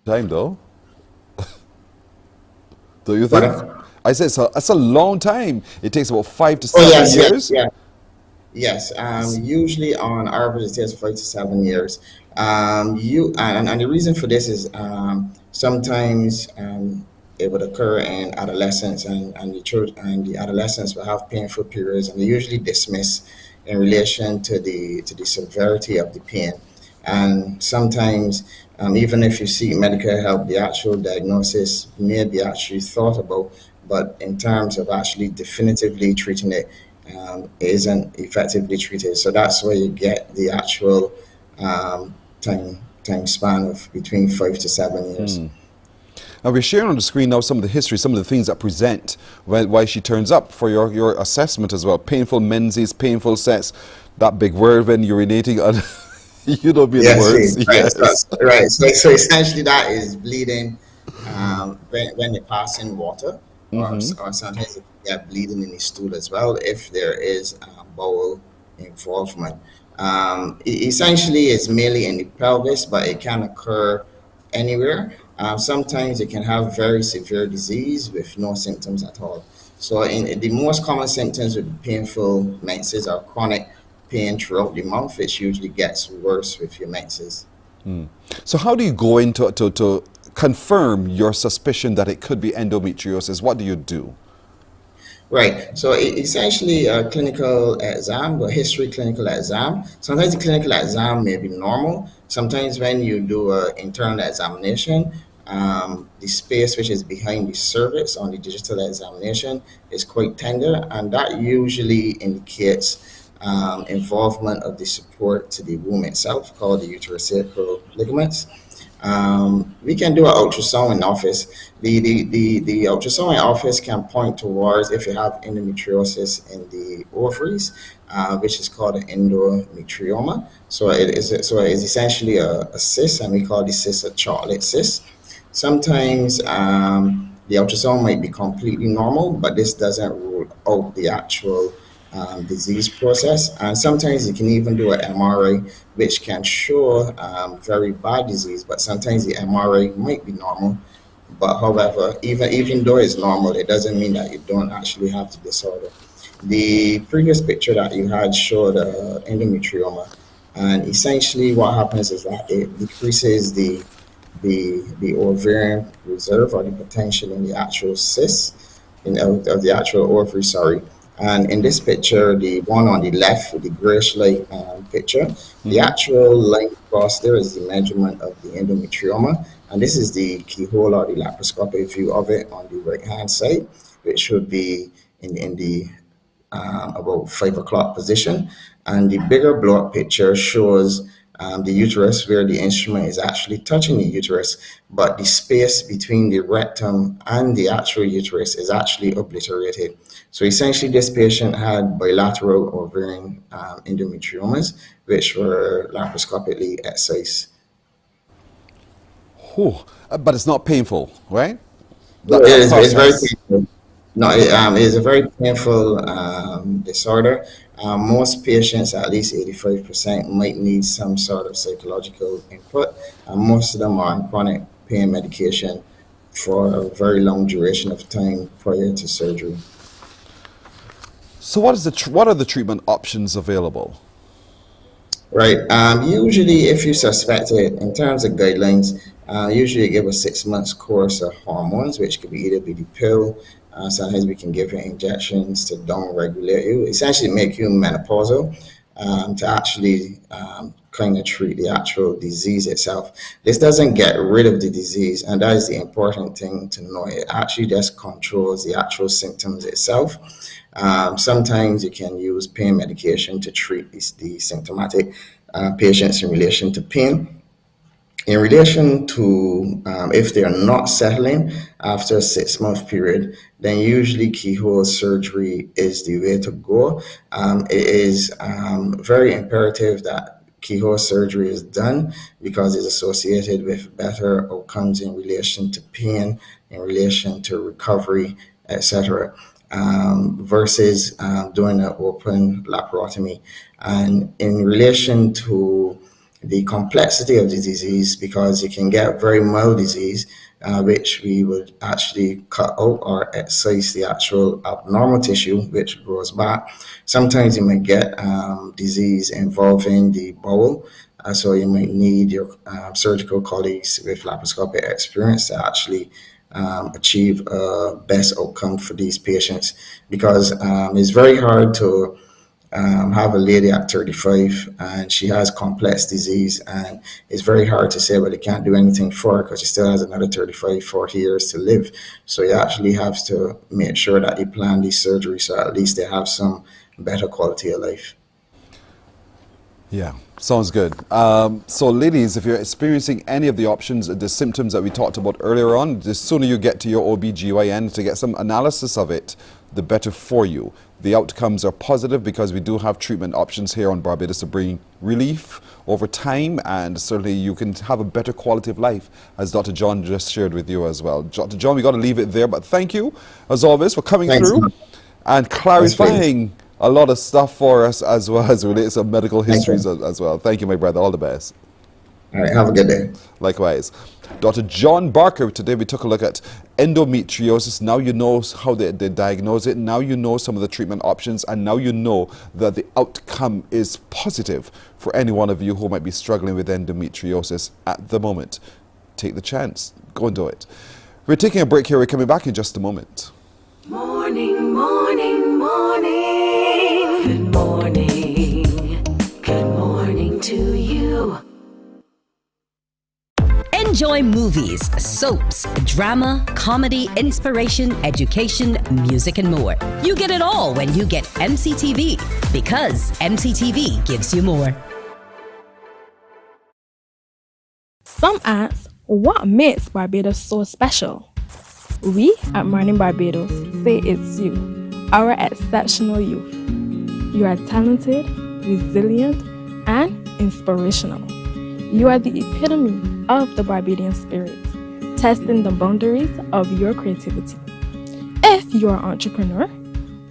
Time though. Do you think? I said so. That's a long time. It takes about 5 to 7 years. Yes. Usually on average it takes 5 to 7 years. And the reason for this is sometimes it would occur in adolescence, and the adolescents will have painful periods, and they usually dismiss in relation to the severity of the pain. And sometimes, even if you seek medical help, the actual diagnosis may be actually thought about, but in terms of actually definitively treating it, it isn't effectively treated. So that's where you get the actual time span of between 5 to 7 years. Now we're sharing on the screen now some of the history, some of the things that present why she turns up for your assessment as well. Painful menses, painful sets, that big word when urinating. You don't be the words. Right. So essentially that is bleeding when you're passing water, or sometimes you get bleeding in the stool as well if there is bowel involvement. Essentially it's mainly in the pelvis, but it can occur anywhere. Sometimes you can have very severe disease with no symptoms at all. So the most common symptoms with painful menses are chronic pain throughout the month, which usually gets worse with your menses. So how do you go into to confirm your suspicion that it could be endometriosis? What do you do? Right. So essentially a clinical exam, a history clinical exam. Sometimes the clinical exam may be normal. Sometimes when you do an internal examination, the space which is behind the cervix on the digital examination is quite tender, and that usually indicates involvement of the support to the womb itself, called the uterosacral ligaments. We can do an ultrasound in office. The ultrasound in office can point towards if you have endometriosis in the ovaries, which is called an endometrioma. So it is essentially a cyst, and we call the cyst a chocolate cyst. Sometimes the ultrasound might be completely normal, but this doesn't rule out the actual disease process. And sometimes you can even do an MRI, which can show very bad disease, but sometimes the MRI might be normal. But however, even though it's normal, it doesn't mean that you don't actually have the disorder. The previous picture that you had showed endometrioma, and essentially what happens is that it decreases the ovarian reserve, or the potential in the actual cyst of the actual ovary, And in this picture, the one on the left with the grayish light picture, the actual line across there is the measurement of the endometrioma. And this is the keyhole or the laparoscopic view of it on the right-hand side, which would be in the about 5 o'clock position. And the bigger blow-up picture shows the uterus, where the instrument is actually touching the uterus, but the space between the rectum and the actual uterus is actually obliterated. So essentially this patient had bilateral ovarian endometriomas, which were laparoscopically excised. But it's not painful, right? It's very painful. No, it is a very painful disorder. Most patients, at least 85%, might need some sort of psychological input. Most of them are on chronic pain medication for a very long duration of time prior to surgery. So what are the treatment options available? Right. Usually, if you suspect it, in terms of guidelines, usually you give a 6 months course of hormones, which could be either be the pill. Sometimes we can give you injections to down-regulate you, essentially make you menopausal, to actually kind of treat the actual disease itself. This doesn't get rid of the disease, and that is the important thing to know. It actually just controls the actual symptoms itself. Sometimes you can use pain medication to treat the symptomatic patients in relation to pain. In relation to if they are not settling after a 6 month period, then usually keyhole surgery is the way to go. It is very imperative that keyhole surgery is done because it's associated with better outcomes in relation to pain, in relation to recovery, etc. Versus doing an open laparotomy. And in relation to the complexity of the disease, because you can get very mild disease, which we would actually cut out or excise the actual abnormal tissue, which grows back. Sometimes you might get disease involving the bowel, so you might need your surgical colleagues with laparoscopic experience to actually achieve a best outcome for these patients, because it's very hard to have a lady at 35 and she has complex disease, and it's very hard to say, well, you can't do anything for her because she still has another 35, 40 years to live. So you actually have to make sure that you plan these surgeries so at least they have some better quality of life. Yeah, sounds good. So ladies, if you're experiencing any of the options, the symptoms that we talked about earlier on, the sooner you get to your OBGYN to get some analysis of it, the better for you. The outcomes are positive because we do have treatment options here on Barbados to bring relief over time, and certainly you can have a better quality of life, as Dr. John just shared with you as well. Dr. John, we got to leave it there, but thank you, as always, for coming through and clarifying a lot of stuff for us, as well as related to medical histories as well. Thank you, my brother. All the best. All right, have a good day. Likewise. Dr. John Barker, today we took a look at endometriosis. Now you know how they diagnose it. Now you know some of the treatment options, and now you know that the outcome is positive for any one of you who might be struggling with endometriosis at the moment. Take the chance. Go and do it. We're taking a break here. We're coming back in just a moment. Morning, morning, morning. Good morning. Good morning to you. Enjoy movies, soaps, drama, comedy, inspiration, education, music, and more. You get it all when you get MCTV, because MCTV gives you more. Some ask, what makes Barbados so special? We at Mornin Barbados say it's you, our exceptional youth. You are talented, resilient, and inspirational. You are the epitome of the Barbadian spirit, testing the boundaries of your creativity. If you are an entrepreneur,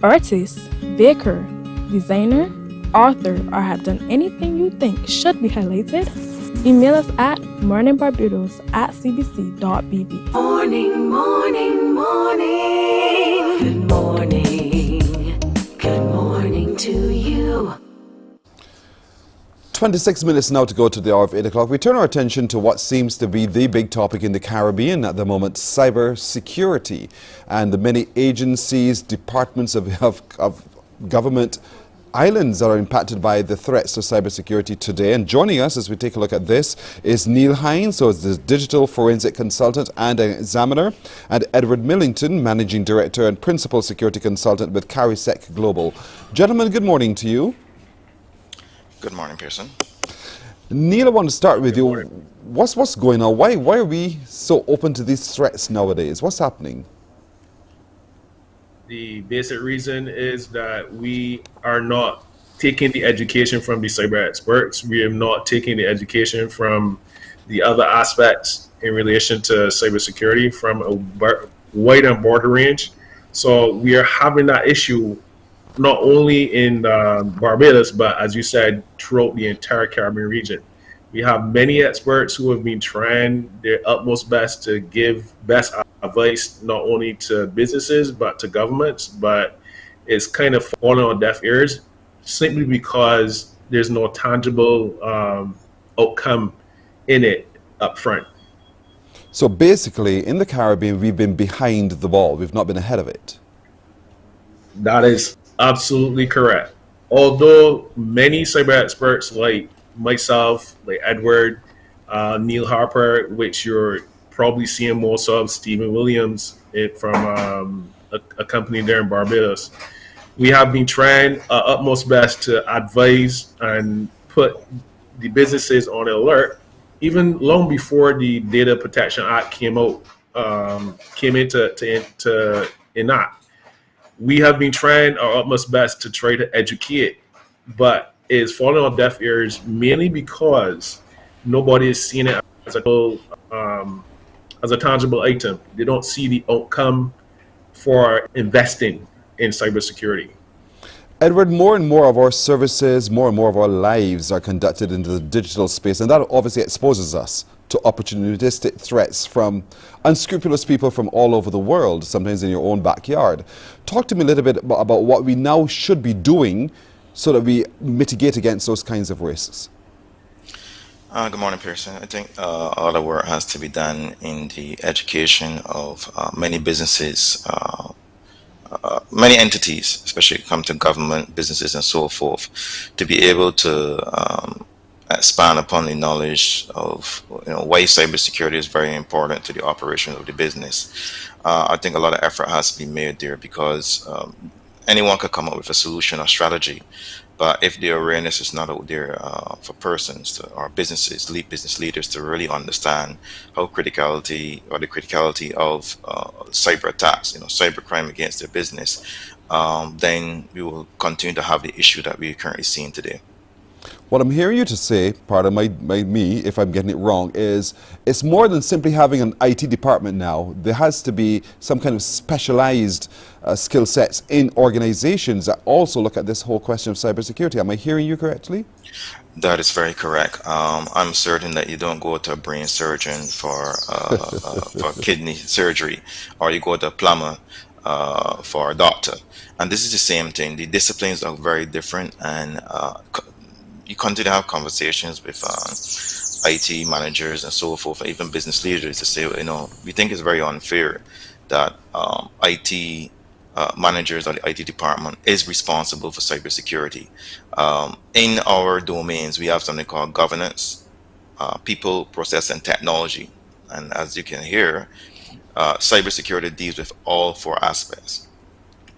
artist, baker, designer, author, or have done anything you think should be highlighted, email us at morninbarbados@cbc.bb. Morning, morning, morning. Good morning. Good morning to you. 26 minutes now to go to the hour of 8 o'clock. We turn our attention to what seems to be the big topic in the Caribbean at the moment, cyber security, and the many agencies, departments of government islands that are impacted by the threats to cybersecurity today. And joining us as we take a look at this is Neil Hines, who is the digital forensic consultant and an examiner, and Edward Millington, managing director and principal security consultant with CARISEC Global. Gentlemen, good morning to you. Good morning, Pearson. Neil, I want to start with you. What's going on? Why are we so open to these threats nowadays? What's happening? The basic reason is that we are not taking the education from the cyber experts. We are not taking the education from the other aspects in relation to cybersecurity from a wide and broad range. So we are having that issue not only in Barbados, but as you said, throughout the entire Caribbean region. We have many experts who have been trying their utmost best to give best advice, not only to businesses, but to governments, but it's kind of falling on deaf ears simply because there's no tangible outcome in it up front. So basically, in the Caribbean, we've been behind the ball. We've not been ahead of it. That is absolutely correct. Although many cyber experts like myself, like Edward, Neil Harper, which you're probably seeing most of, Stephen Williams from a company there in Barbados, we have been trying our utmost best to advise and put the businesses on alert, even long before the Data Protection Act came into enact. We have been trying our utmost best to try to educate, but it's falling on deaf ears mainly because nobody is seeing it as a tangible item. They don't see the outcome for investing in cybersecurity. Edward, more and more of our services, more and more of our lives are conducted into the digital space, and that obviously exposes us to opportunistic threats from unscrupulous people from all over the world, sometimes in your own backyard. Talk to me a little bit about what we now should be doing so that we mitigate against those kinds of risks. Good morning, Pearson. I think a lot of work has to be done in the education of many businesses, many entities, especially come to government, businesses, and so forth, to be able to expand upon the knowledge of why cybersecurity is very important to the operation of the business. I think a lot of effort has to be made there because anyone could come up with a solution or strategy, but if the awareness is not out there for persons or businesses, business leaders to really understand how the criticality of cyber attacks, cyber crime against their business, then we will continue to have the issue that we're currently seeing today. What I'm hearing you to say, pardon me if I'm getting it wrong, is it's more than simply having an IT department now. There has to be some kind of specialized skill sets in organizations that also look at this whole question of cybersecurity. Am I hearing you correctly? That is very correct. I'm certain that you don't go to a brain surgeon for kidney surgery, or you go to a plumber for a doctor. And this is the same thing. The disciplines are very different, and you continue to have conversations with IT managers and so forth, and even business leaders to say, we think it's very unfair that IT managers or the IT department is responsible for cybersecurity. In our domains, we have something called governance, people, process, and technology. And as you can hear, cybersecurity deals with all four aspects.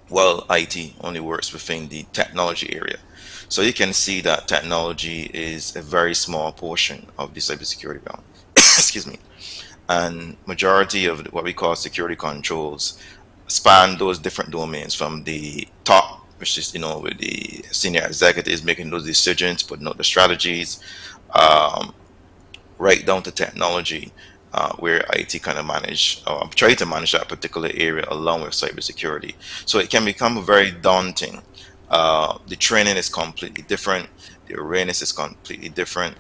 Well, IT only works within the technology area. So you can see that technology is a very small portion of the cybersecurity realm. Excuse me. And majority of what we call security controls span those different domains, from the top, which is, with the senior executives making those decisions, putting out the strategies, right down to technology, where IT kind of try to manage that particular area along with cybersecurity. So it can become very daunting. The training is completely different. The awareness is completely different.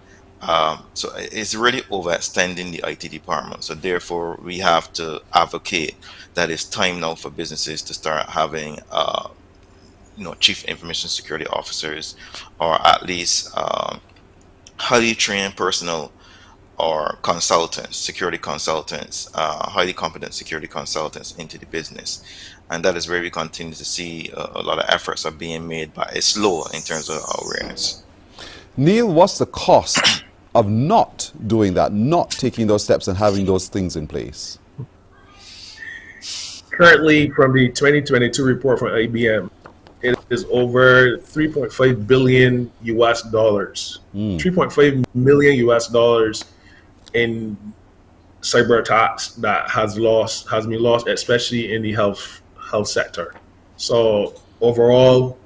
So it's really overextending the IT department. So therefore, we have to advocate that it's time now for businesses to start having, chief information security officers, or at least highly trained personnel or consultants, security consultants, highly competent security consultants into the business. And that is where we continue to see a lot of efforts are being made, but it's slow in terms of awareness. Neil, what's the cost of not doing that, not taking those steps and having those things in place? Currently, from the 2022 report from IBM, it is over $3.5 billion US dollars, $3.5 million US dollars in cyber attacks that has been lost, especially in the health sector. So overall,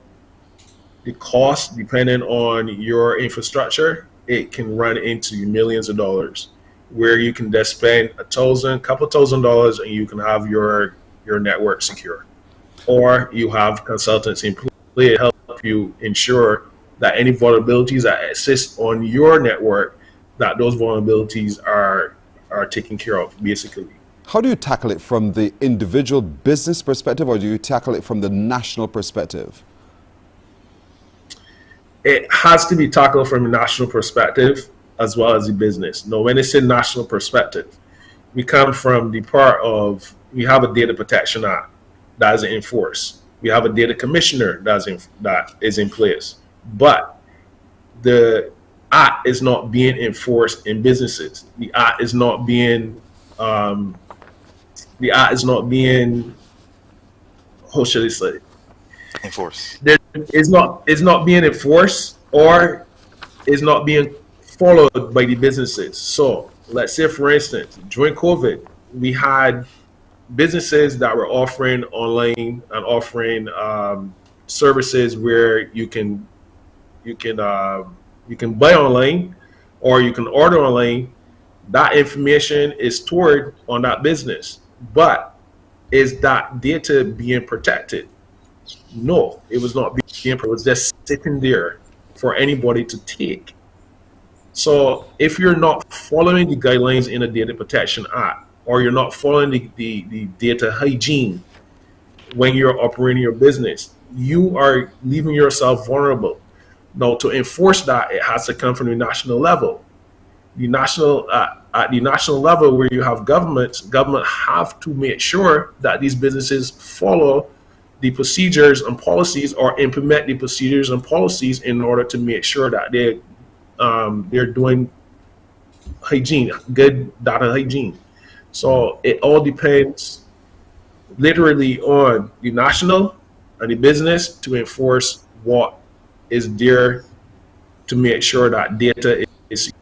the cost, depending on your infrastructure, it can run into millions of dollars, where you can just spend couple $1,000 and you can have your network secure. or you have consultants in play to help you ensure that any vulnerabilities that exist on your network, that those vulnerabilities are taken care of, basically. How do you tackle it from the individual business perspective, or do you tackle it from the national perspective? It has to be tackled from a national perspective as well as the business. Now, when it's a national perspective, we come from the part of, we have a data protection act that is enforced. We have a data commissioner that is in place, but the act is not being enforced in businesses. The act is not being, how should I say? Enforced. It's not being enforced, or is not being followed by the businesses. So let's say, for instance, during COVID, we had businesses that were offering online and offering services where you can buy online or you can order online. That information is stored on that business, but is that data being protected? No, it was not being protected. It was just sitting there for anybody to take. So if you're not following the guidelines in the Data Protection Act, or you're not following the data hygiene when you're operating your business, you are leaving yourself vulnerable. Now, to enforce that, it has to come from the national level. At the national level, where you have government have to make sure that these businesses follow the procedures and policies, or implement the procedures and policies in order to make sure that they're doing hygiene, good data hygiene. So it all depends literally on the national and the business to enforce what is there to make sure that data is.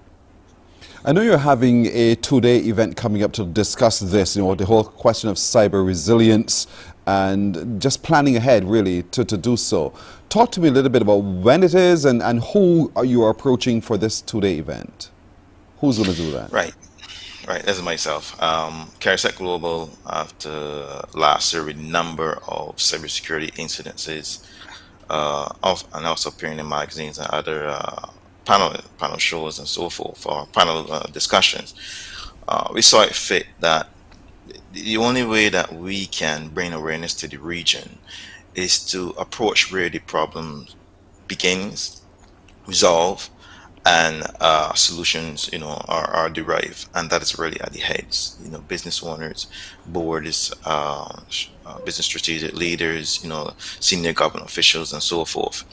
I know you're having a two-day event coming up to discuss this, the whole question of cyber resilience and just planning ahead, really, to do so. Talk to me a little bit about when it is and who are you approaching for this two-day event. Who's going to do that? Right, this is myself. CareSec Global, after last year with a number of cybersecurity incidences, and also appearing in magazines and other panel shows and so forth, or panel discussions, we saw it fit that the only way that we can bring awareness to the region is to approach where the problem begins, resolve, and solutions, are derived, and that is really at the heads. Business owners, boards, business strategic leaders, senior government officials, and so forth.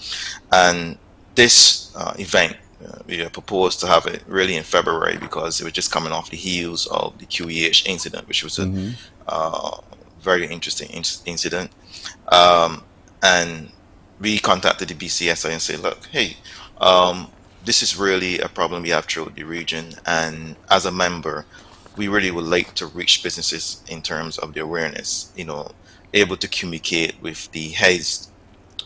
And this event, we proposed to have it really in February because it was just coming off the heels of the QEH incident, which was a very interesting incident. And we contacted the BCSI and said, look, hey, this is really a problem we have throughout the region, and as a member, we really would like to reach businesses in terms of the awareness, able to communicate with the heads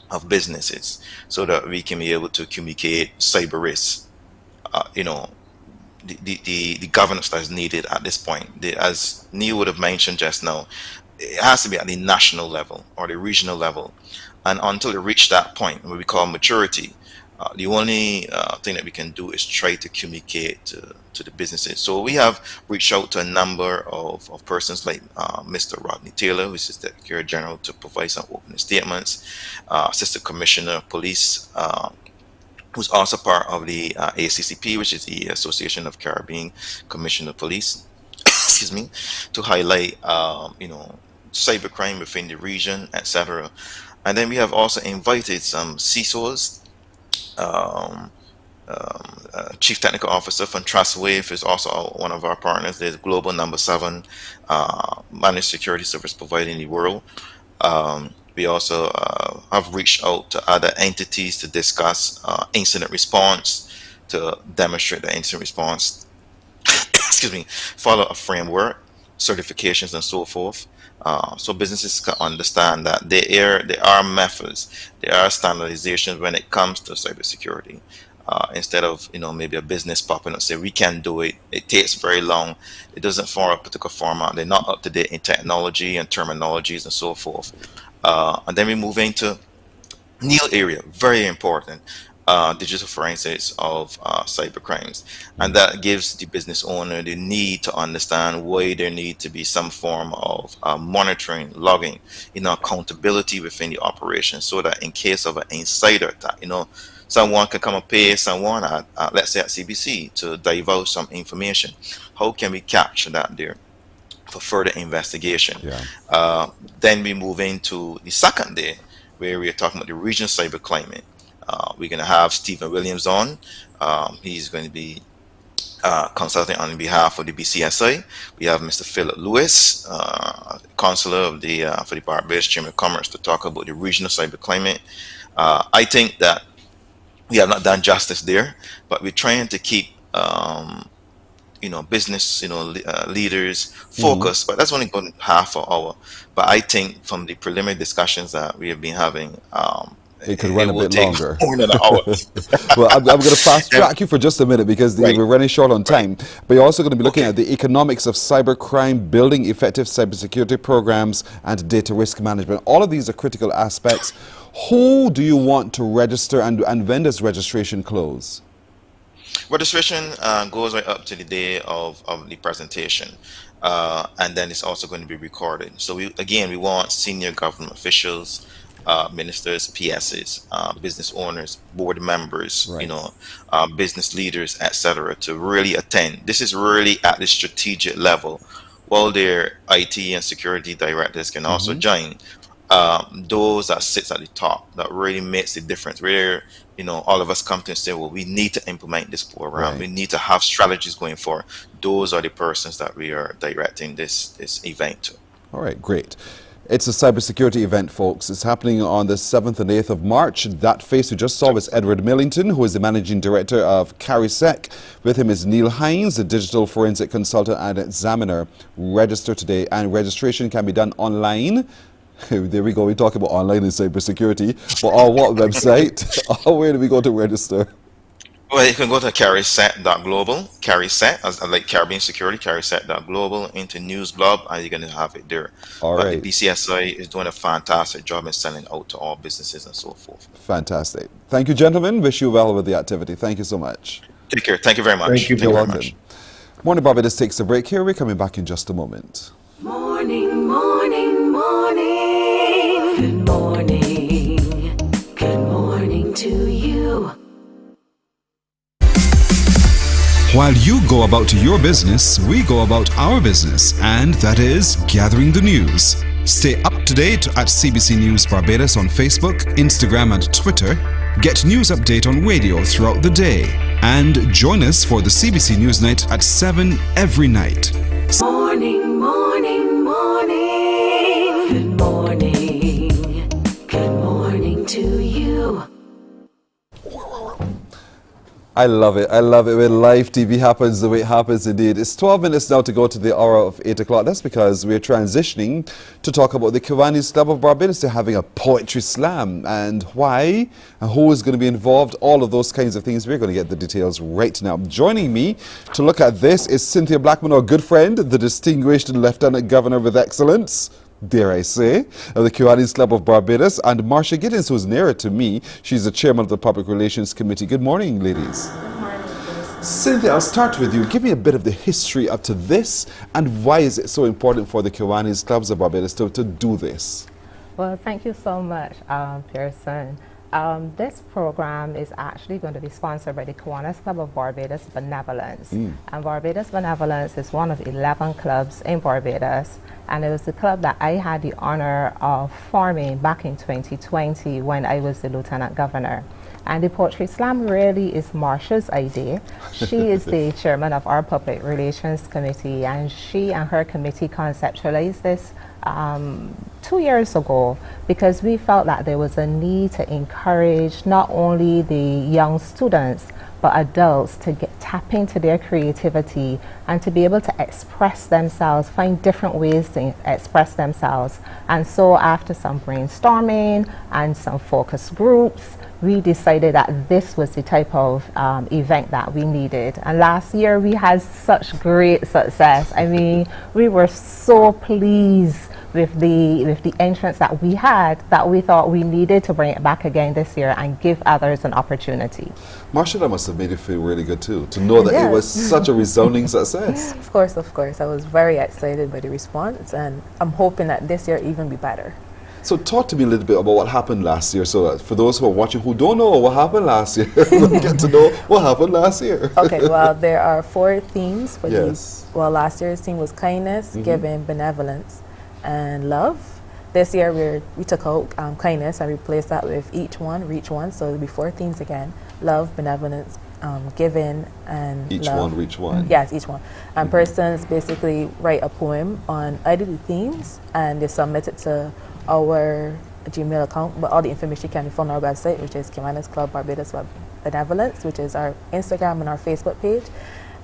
of businesses so that we can be able to communicate cyber risks, the governance that is needed at this point. As Neil would have mentioned just now, it has to be at the national level or the regional level, and until we reach that point, what we call maturity, the only thing that we can do is try to communicate to the businesses. So we have reached out to a number of persons like Mr. Rodney Taylor, who is the Secretary General, to provide some opening statements, Assistant Commissioner of Police, who's also part of the ACCP, which is the Association of Caribbean Commissioner of Police, excuse me, to highlight cybercrime within the region, etc. And then we have also invited some CISOs. Chief Technical Officer from TrustWave is also one of our partners. There's global number 7 managed security service provider in the world. We also have reached out to other entities to discuss incident response, to demonstrate the incident response, excuse me, follow a framework, certifications, and so forth. So businesses can understand that there are methods, there are standardizations when it comes to cybersecurity. Instead of maybe a business popping up and say we can do it, it takes very long, it doesn't follow a particular format, they're not up to date in technology and terminologies and so forth. And then we move into new area, very important, digital forensics of cyber crimes. And that gives the business owner the need to understand why there need to be some form of monitoring, logging, accountability within the operation, so that in case of an insider attack, someone can come and pay someone at let's say at CBC to divulge some information. How can we capture that there for further investigation? Then we move into the second day, where we are talking about the regional cyber climate. We're going to have Stephen Williams on. He's going to be consulting on behalf of the BCSI. We have Mr. Philip Lewis, Consular of the for the Barbados Chamber of Commerce, to talk about the regional cyber climate. I think that we have not done justice there, but we're trying to keep business leaders focused. But that's only going half an hour. But I think from the preliminary discussions that we have been having, it could run a bit longer. More than an hour. Well, I'm going to fast track you for just a minute, because we're running short on time. But you're also going to be looking at the economics of cybercrime, building effective cybersecurity programs, and data risk management. All of these are critical aspects. Who do you want to register, and when does registration close? Registration goes right up to the day of the presentation. And then it's also going to be recorded. So we want senior government officials, ministers, PSs, business owners, board members, business leaders, etc., to really attend. This is really at the strategic level. While their IT and security directors can also join, those that sits at the top, that really makes the difference. Where all of us come to and say, well, we need to implement this program. We need to have strategies going forward. Those are the persons that we are directing this event to. All right, great. It's a cybersecurity event, folks. It's happening on the 7th and 8th of March. That face you just saw was Edward Millington, who is the managing director of CARISEC. With him is Neil Hines, the digital forensic consultant and examiner. Register today, and registration can be done online. There we go. We talk about online and cybersecurity. But on what website? Where do we go to register? Well, you can go to CARISEC.global, CARISEC, as like Caribbean Security, CARISEC.global, into News Blog, and you're going to have it there. All right. The BCSI is doing a fantastic job in sending out to all businesses and so forth. Fantastic. Thank you, gentlemen. Wish you well with the activity. Thank you so much. Take care. Thank you very much. Thank you very much. Morning Barbados takes a break here. We're coming back in just a moment. Morning, morning, morning. Good morning. Good morning to you. While you go about your business, we go about our business, and that is gathering the news. Stay up to date at CBC News Barbados on Facebook, Instagram, and Twitter. Get news update on radio throughout the day. And join us for the CBC News Night at 7 every night. Morning, morning, morning. Good morning. Good morning to you. I love it. I love it when live TV happens the way it happens indeed. It's 12 minutes now to go to the hour of 8 o'clock. That's because we're transitioning to talk about the Kiwanis Club of Barbados. They're having a poetry slam, and why and who is going to be involved, all of those kinds of things. We're going to get the details right now. Joining me to look at this is Cynthia Blackman, our good friend, the distinguished Lieutenant Governor with Excellence, dare I say, of the Kiwanis Club of Barbados, and Marcia Giddens, who's nearer to me. She's the chairman of the Public Relations Committee. Good morning, ladies. Good morning. Cynthia, I'll start with you. Give me a bit of the history up to this, and why is it so important for the Kiwanis Clubs of Barbados to do this? Well, thank you so much, Pearson. This program is actually going to be sponsored by the Kiwanis Club of Barbados Benevolence. And Barbados Benevolence is one of 11 clubs in Barbados. And it was the club that I had the honor of forming back in 2020 when I was the Lieutenant Governor. And the Poetry Slam really is Marcia's idea. She is the chairman of our Public Relations Committee, and she and her committee conceptualized this 2 years ago because we felt that there was a need to encourage not only the young students but adults to tap into their creativity and to be able to express themselves, find different ways to express themselves. And so after some brainstorming and some focus groups, we decided that this was the type of event that we needed. And last year we had such great success. I mean, we were so pleased with the entrance that we had, that we thought we needed to bring it back again this year and give others an opportunity. Marsha, that must have made you feel really good too, to know that it was such a resounding success. Of course. I was very excited by the response, and I'm hoping that this year even be better. So talk to me a little bit about what happened last year. So for those who are watching who don't know what happened last year, we'll get to know what happened last year. Okay, well, there are 4 themes for these. Well, last year's theme was kindness, giving, benevolence, and love. This year we took out kindness and replaced that with each one, reach one. So it'll be 4 themes again: love, benevolence, giving, and each love. one, reach one. Yes, each one. And persons basically write a poem on either the themes, and they submit it to our Gmail account, but all the information can be found on our website, which is Kiwanis Club Barbados Benevolence, which is our Instagram and our Facebook page.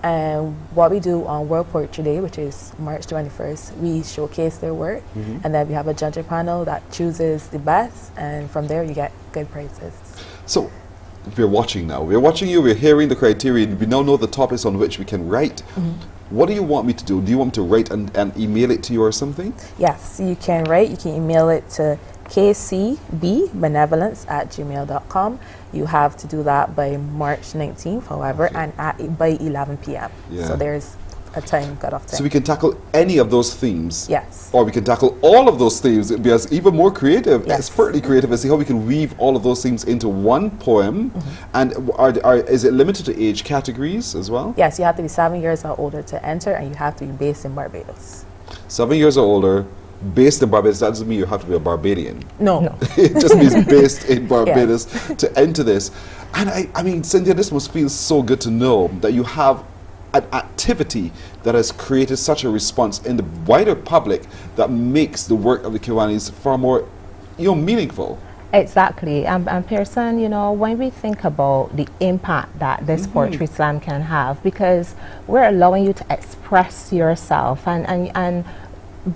And what we do on World Poetry Day, which is March 21st, we showcase their work, and then we have a judging panel that chooses the best, and from there you get good prizes. So we're watching now. We're watching you, we're hearing the criteria, we now know the topics on which we can write. What do you want me to do? Do you want me to write and email it to you or something? Yes, you can write. You can email it to kcbbenevolence@gmail.com. You have to do that by March 19th, however, and by 11 p.m. So there's a time cutoff time. So we can tackle any of those themes? Yes. Or we can tackle all of those themes. It'd be even more creative, expertly creative, and see how we can weave all of those themes into one poem. And is it limited to age categories as well? Yes, you have to be 7 years or older to enter, and you have to be based in Barbados. 7 years or older, based in Barbados. That doesn't mean you have to be a Barbadian. No. It just means based in Barbados to enter this. And I mean, Cynthia, this must feel so good to know that you have an activity that has created such a response in the wider public that makes the work of the Kiwanis far more, meaningful. Exactly. And Pearson, when we think about the impact that this poetry slam can have, because we're allowing you to express yourself, and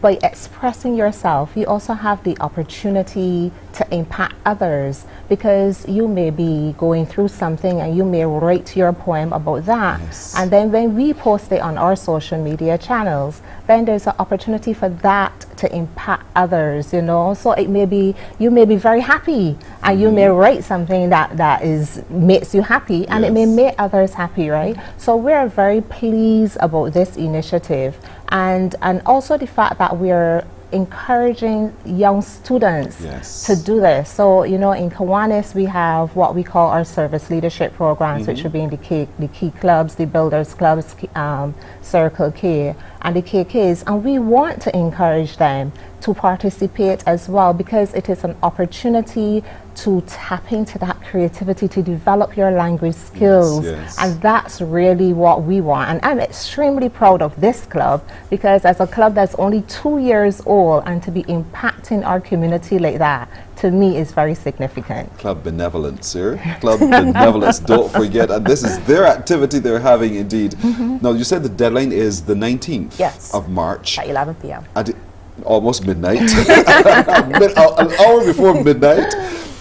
by expressing yourself, you also have the opportunity to impact others, because you may be going through something and you may write your poem about that. And then when we post it on our social media channels, then there's an opportunity for that to impact others, So it may be, you may be very happy and you may write something that makes you happy, and it may make others happy, right? So we're very pleased about this initiative, and also the fact that we're encouraging young students to do this. So, in Kiwanis, we have what we call our service leadership programs, which would be in the key clubs, the builders clubs, Circle K, and the KKs. And we want to encourage them to participate as well, because it is an opportunity to tap into that creativity, to develop your language skills. And that's really what we want. And I'm extremely proud of this club, because as a club that's only 2 years old, and to be impacting our community like that, to me, is very significant. Club Benevolence here. Club Benevolence, don't forget. And this is their activity they're having indeed. Now, you said the deadline is the 19th of March. At 11 p.m. Almost midnight. An hour before midnight.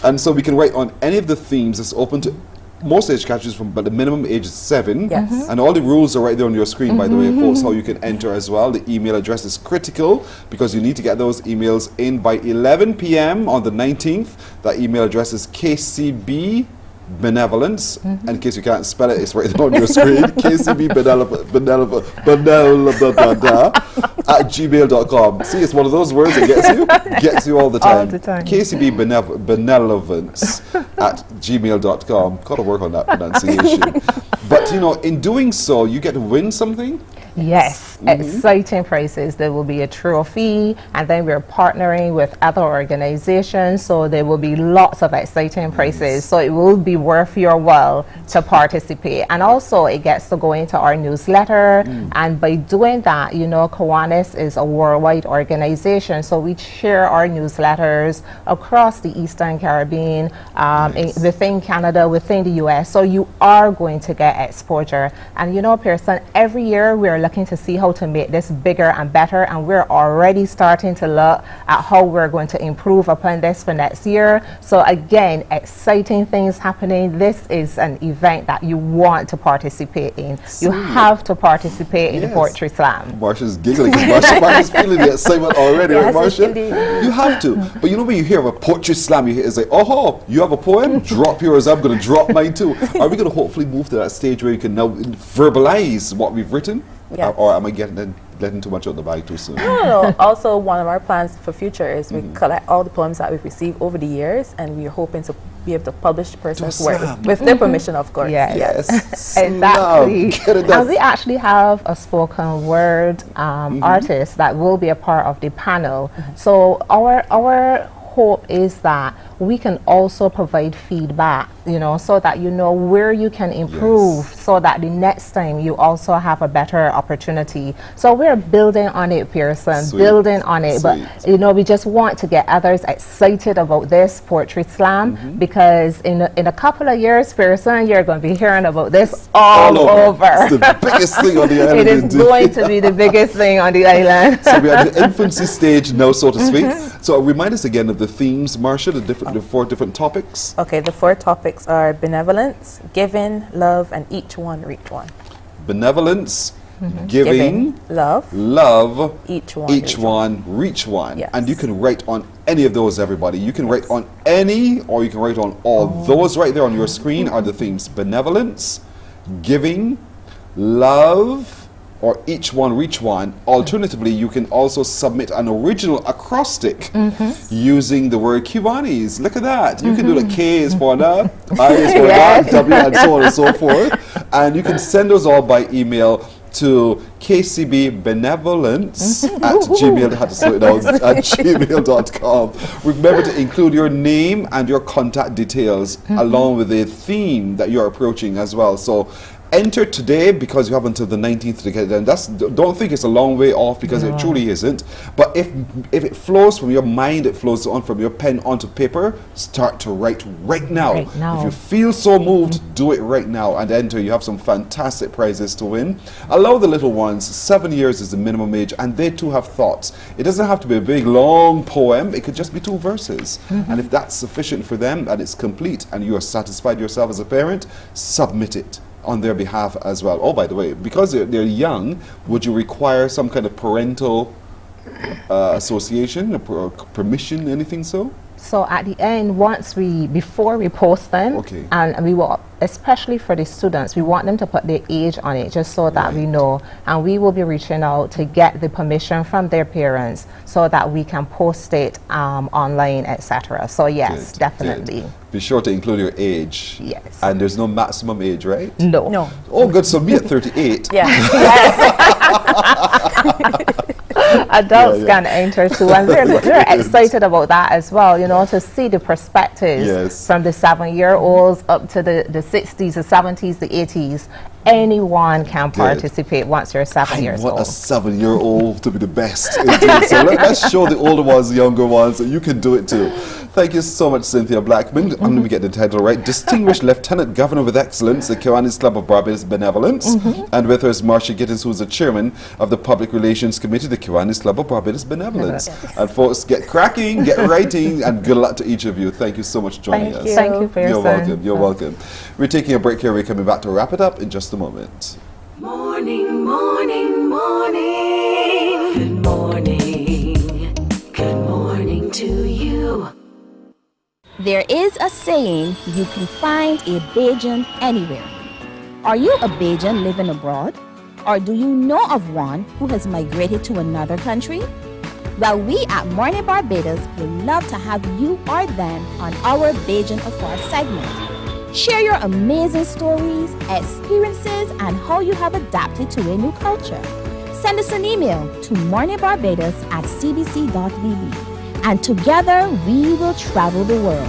And so we can write on any of the themes. It's open to most age categories, but the minimum age is 7. And all the rules are right there on your screen, by the way, folks, how you can enter as well. The email address is critical, because you need to get those emails in by 11 p.m. on the 19th. That email address is KCB Benevolence, and in case you can't spell it, it's right there on your screen. KCB at gmail.com. See, it's one of those words that gets you all the time. KCB Benevolence at gmail.com. Gotta work on that pronunciation. But in doing so, you get to win something. Yes, exciting prizes. There will be a trophy, and then we're partnering with other organizations, so there will be lots of exciting prizes. So it will be worth your while to participate. And also it gets to go into our newsletter, and by doing that, Kiwanis is a worldwide organization, so we share our newsletters across the Eastern Caribbean, within Canada, within the US, so you are going to get exposure. And Pearson, every year we're looking to see how how to make this bigger and better, and we're already starting to look at how we're going to improve upon this for next year. So again, exciting things happening. This is an event that you want to participate in. You have to participate in the Poetry Slam. Marsha's giggling because Marsha's feeling the excitement already, right, Marsha? You have to. But you know when you hear of a Poetry Slam, you hear it's like, oh, you have a poem? Drop yours. I'm going to drop mine too. Are we going to hopefully move to that stage where you can now verbalize what we've written? Yeah. Or am I letting too much out the bag too soon? No. Also, one of our plans for future is we collect all the poems that we've received over the years, and we're hoping to be able to publish the person's work with their permission, of course. Yes. Exactly. And we actually have a spoken word artist that will be a part of the panel. So our hope is that we can also provide feedback, you know, so that you know where you can improve, so that the next time you also have a better opportunity. So we're building on it, Pearson, building on it. But, you know, we just want to get others excited about this Poetry Slam, because in a couple of years, Pearson, you're going to be hearing about this all over. It's the biggest thing on the island. It is going to be the biggest thing on the island. So we're at the infancy stage now, so to speak. So remind us again of the themes, Marsha, the 4 different topics. Okay, the 4 topics are benevolence, giving, love, and each one reach one. Benevolence, giving, love, each one reach one. Yes. And you can write on any of those, everybody. You can write on any, or you can write on all. Those right there on your screen are the themes: benevolence, giving, love, or each one reach one. Alternatively, you can also submit an original acrostic using the word Kiwanis. Look at that. You can do the K is for the, I is for that, W, and so on and so forth. And you can send those all by email to kcbbenevolence at gmail, had to slow it down, at gmail.com. Remember to include your name and your contact details along with the theme that you're approaching as well. So enter today, because you have until the 19th to get it done. Don't think it's a long way off, because it truly isn't. But if it flows from your mind, it flows on from your pen onto paper, start to write right now. If you feel so moved, do it right now and enter. You have some fantastic prizes to win. Allow the little ones, 7 years is the minimum age, and they too have thoughts. It doesn't have to be a big long poem, it could just be 2 verses. And if that's sufficient for them and it's complete and you are satisfied yourself as a parent, submit it on their behalf as well. Oh, by the way, because they're young, would you require some kind of parental association, or permission, anything so? So at the end, before we post them, and we will, especially for the students, we want them to put their age on it, just so that we know, and we will be reaching out to get the permission from their parents so that we can post it online, etc. So yes, definitely. Be sure to include your age. Yes. And there's no maximum age, right? No. Oh, good. So me at 38. Adults can enter too, and we're excited about that as well, you know, to see the perspectives from the 7-year-olds up to the 60s, the 70s, the 80s. Anyone can participate once you're 7 years old. I want a 7-year-old to be the best. So let's show the older ones, the younger ones, that you can do it too. Thank you so much, Cynthia Blackman. I'm going to get the title right. Distinguished Lieutenant Governor with Excellence, the Kiwanis Club of Barbados Benevolence. And with her is Marcia Gittins, who's the chairman of the Public Relations Committee, the Kiwanis Club of Barbados Benevolence. And folks, get cracking, get writing, and good luck to each of you. Thank you so much for joining us. Thank you, Pearson. You're welcome. You're welcome. We're taking a break here. We're coming back to wrap it up in just a moment. Morning, morning, morning. Good morning. Good morning to you. There is a saying, you can find a Bajan anywhere. Are you a Bajan living abroad? Or do you know of one who has migrated to another country? Well, we at Mornin Barbados would love to have you or them on our Bajan Afar segment. Share your amazing stories, experiences, and how you have adapted to a new culture. Send us an email to morninbarbados@cbc.bb, and together we will travel the world.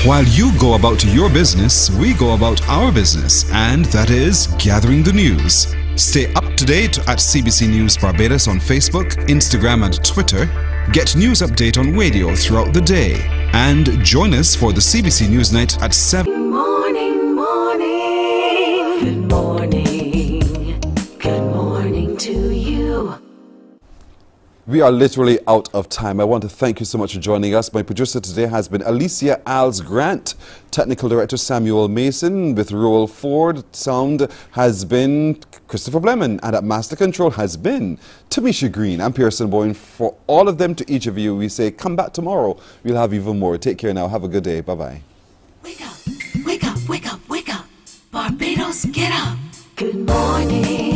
While you go about your business, we go about our business, and that is gathering the news. Stay up to date at CBC News Barbados on Facebook, Instagram, and Twitter. Get news update on radio throughout the day. And join us for the CBC News Night at 7. Good morning. Good morning to you. We are literally out of time. I want to thank you so much for joining us. My producer today has been Alicia Alves Grant, Technical Director Samuel Mason, with Roel Ford. Sound has been Christopher Bleman, and at Master Control has been Tamisha Green and Pearson Boyne. For all of them, to each of you, we say come back tomorrow. We'll have even more. Take care now. Have a good day. Bye-bye. Wake up, wake up, wake up, wake up. Barbados, get up. Good morning.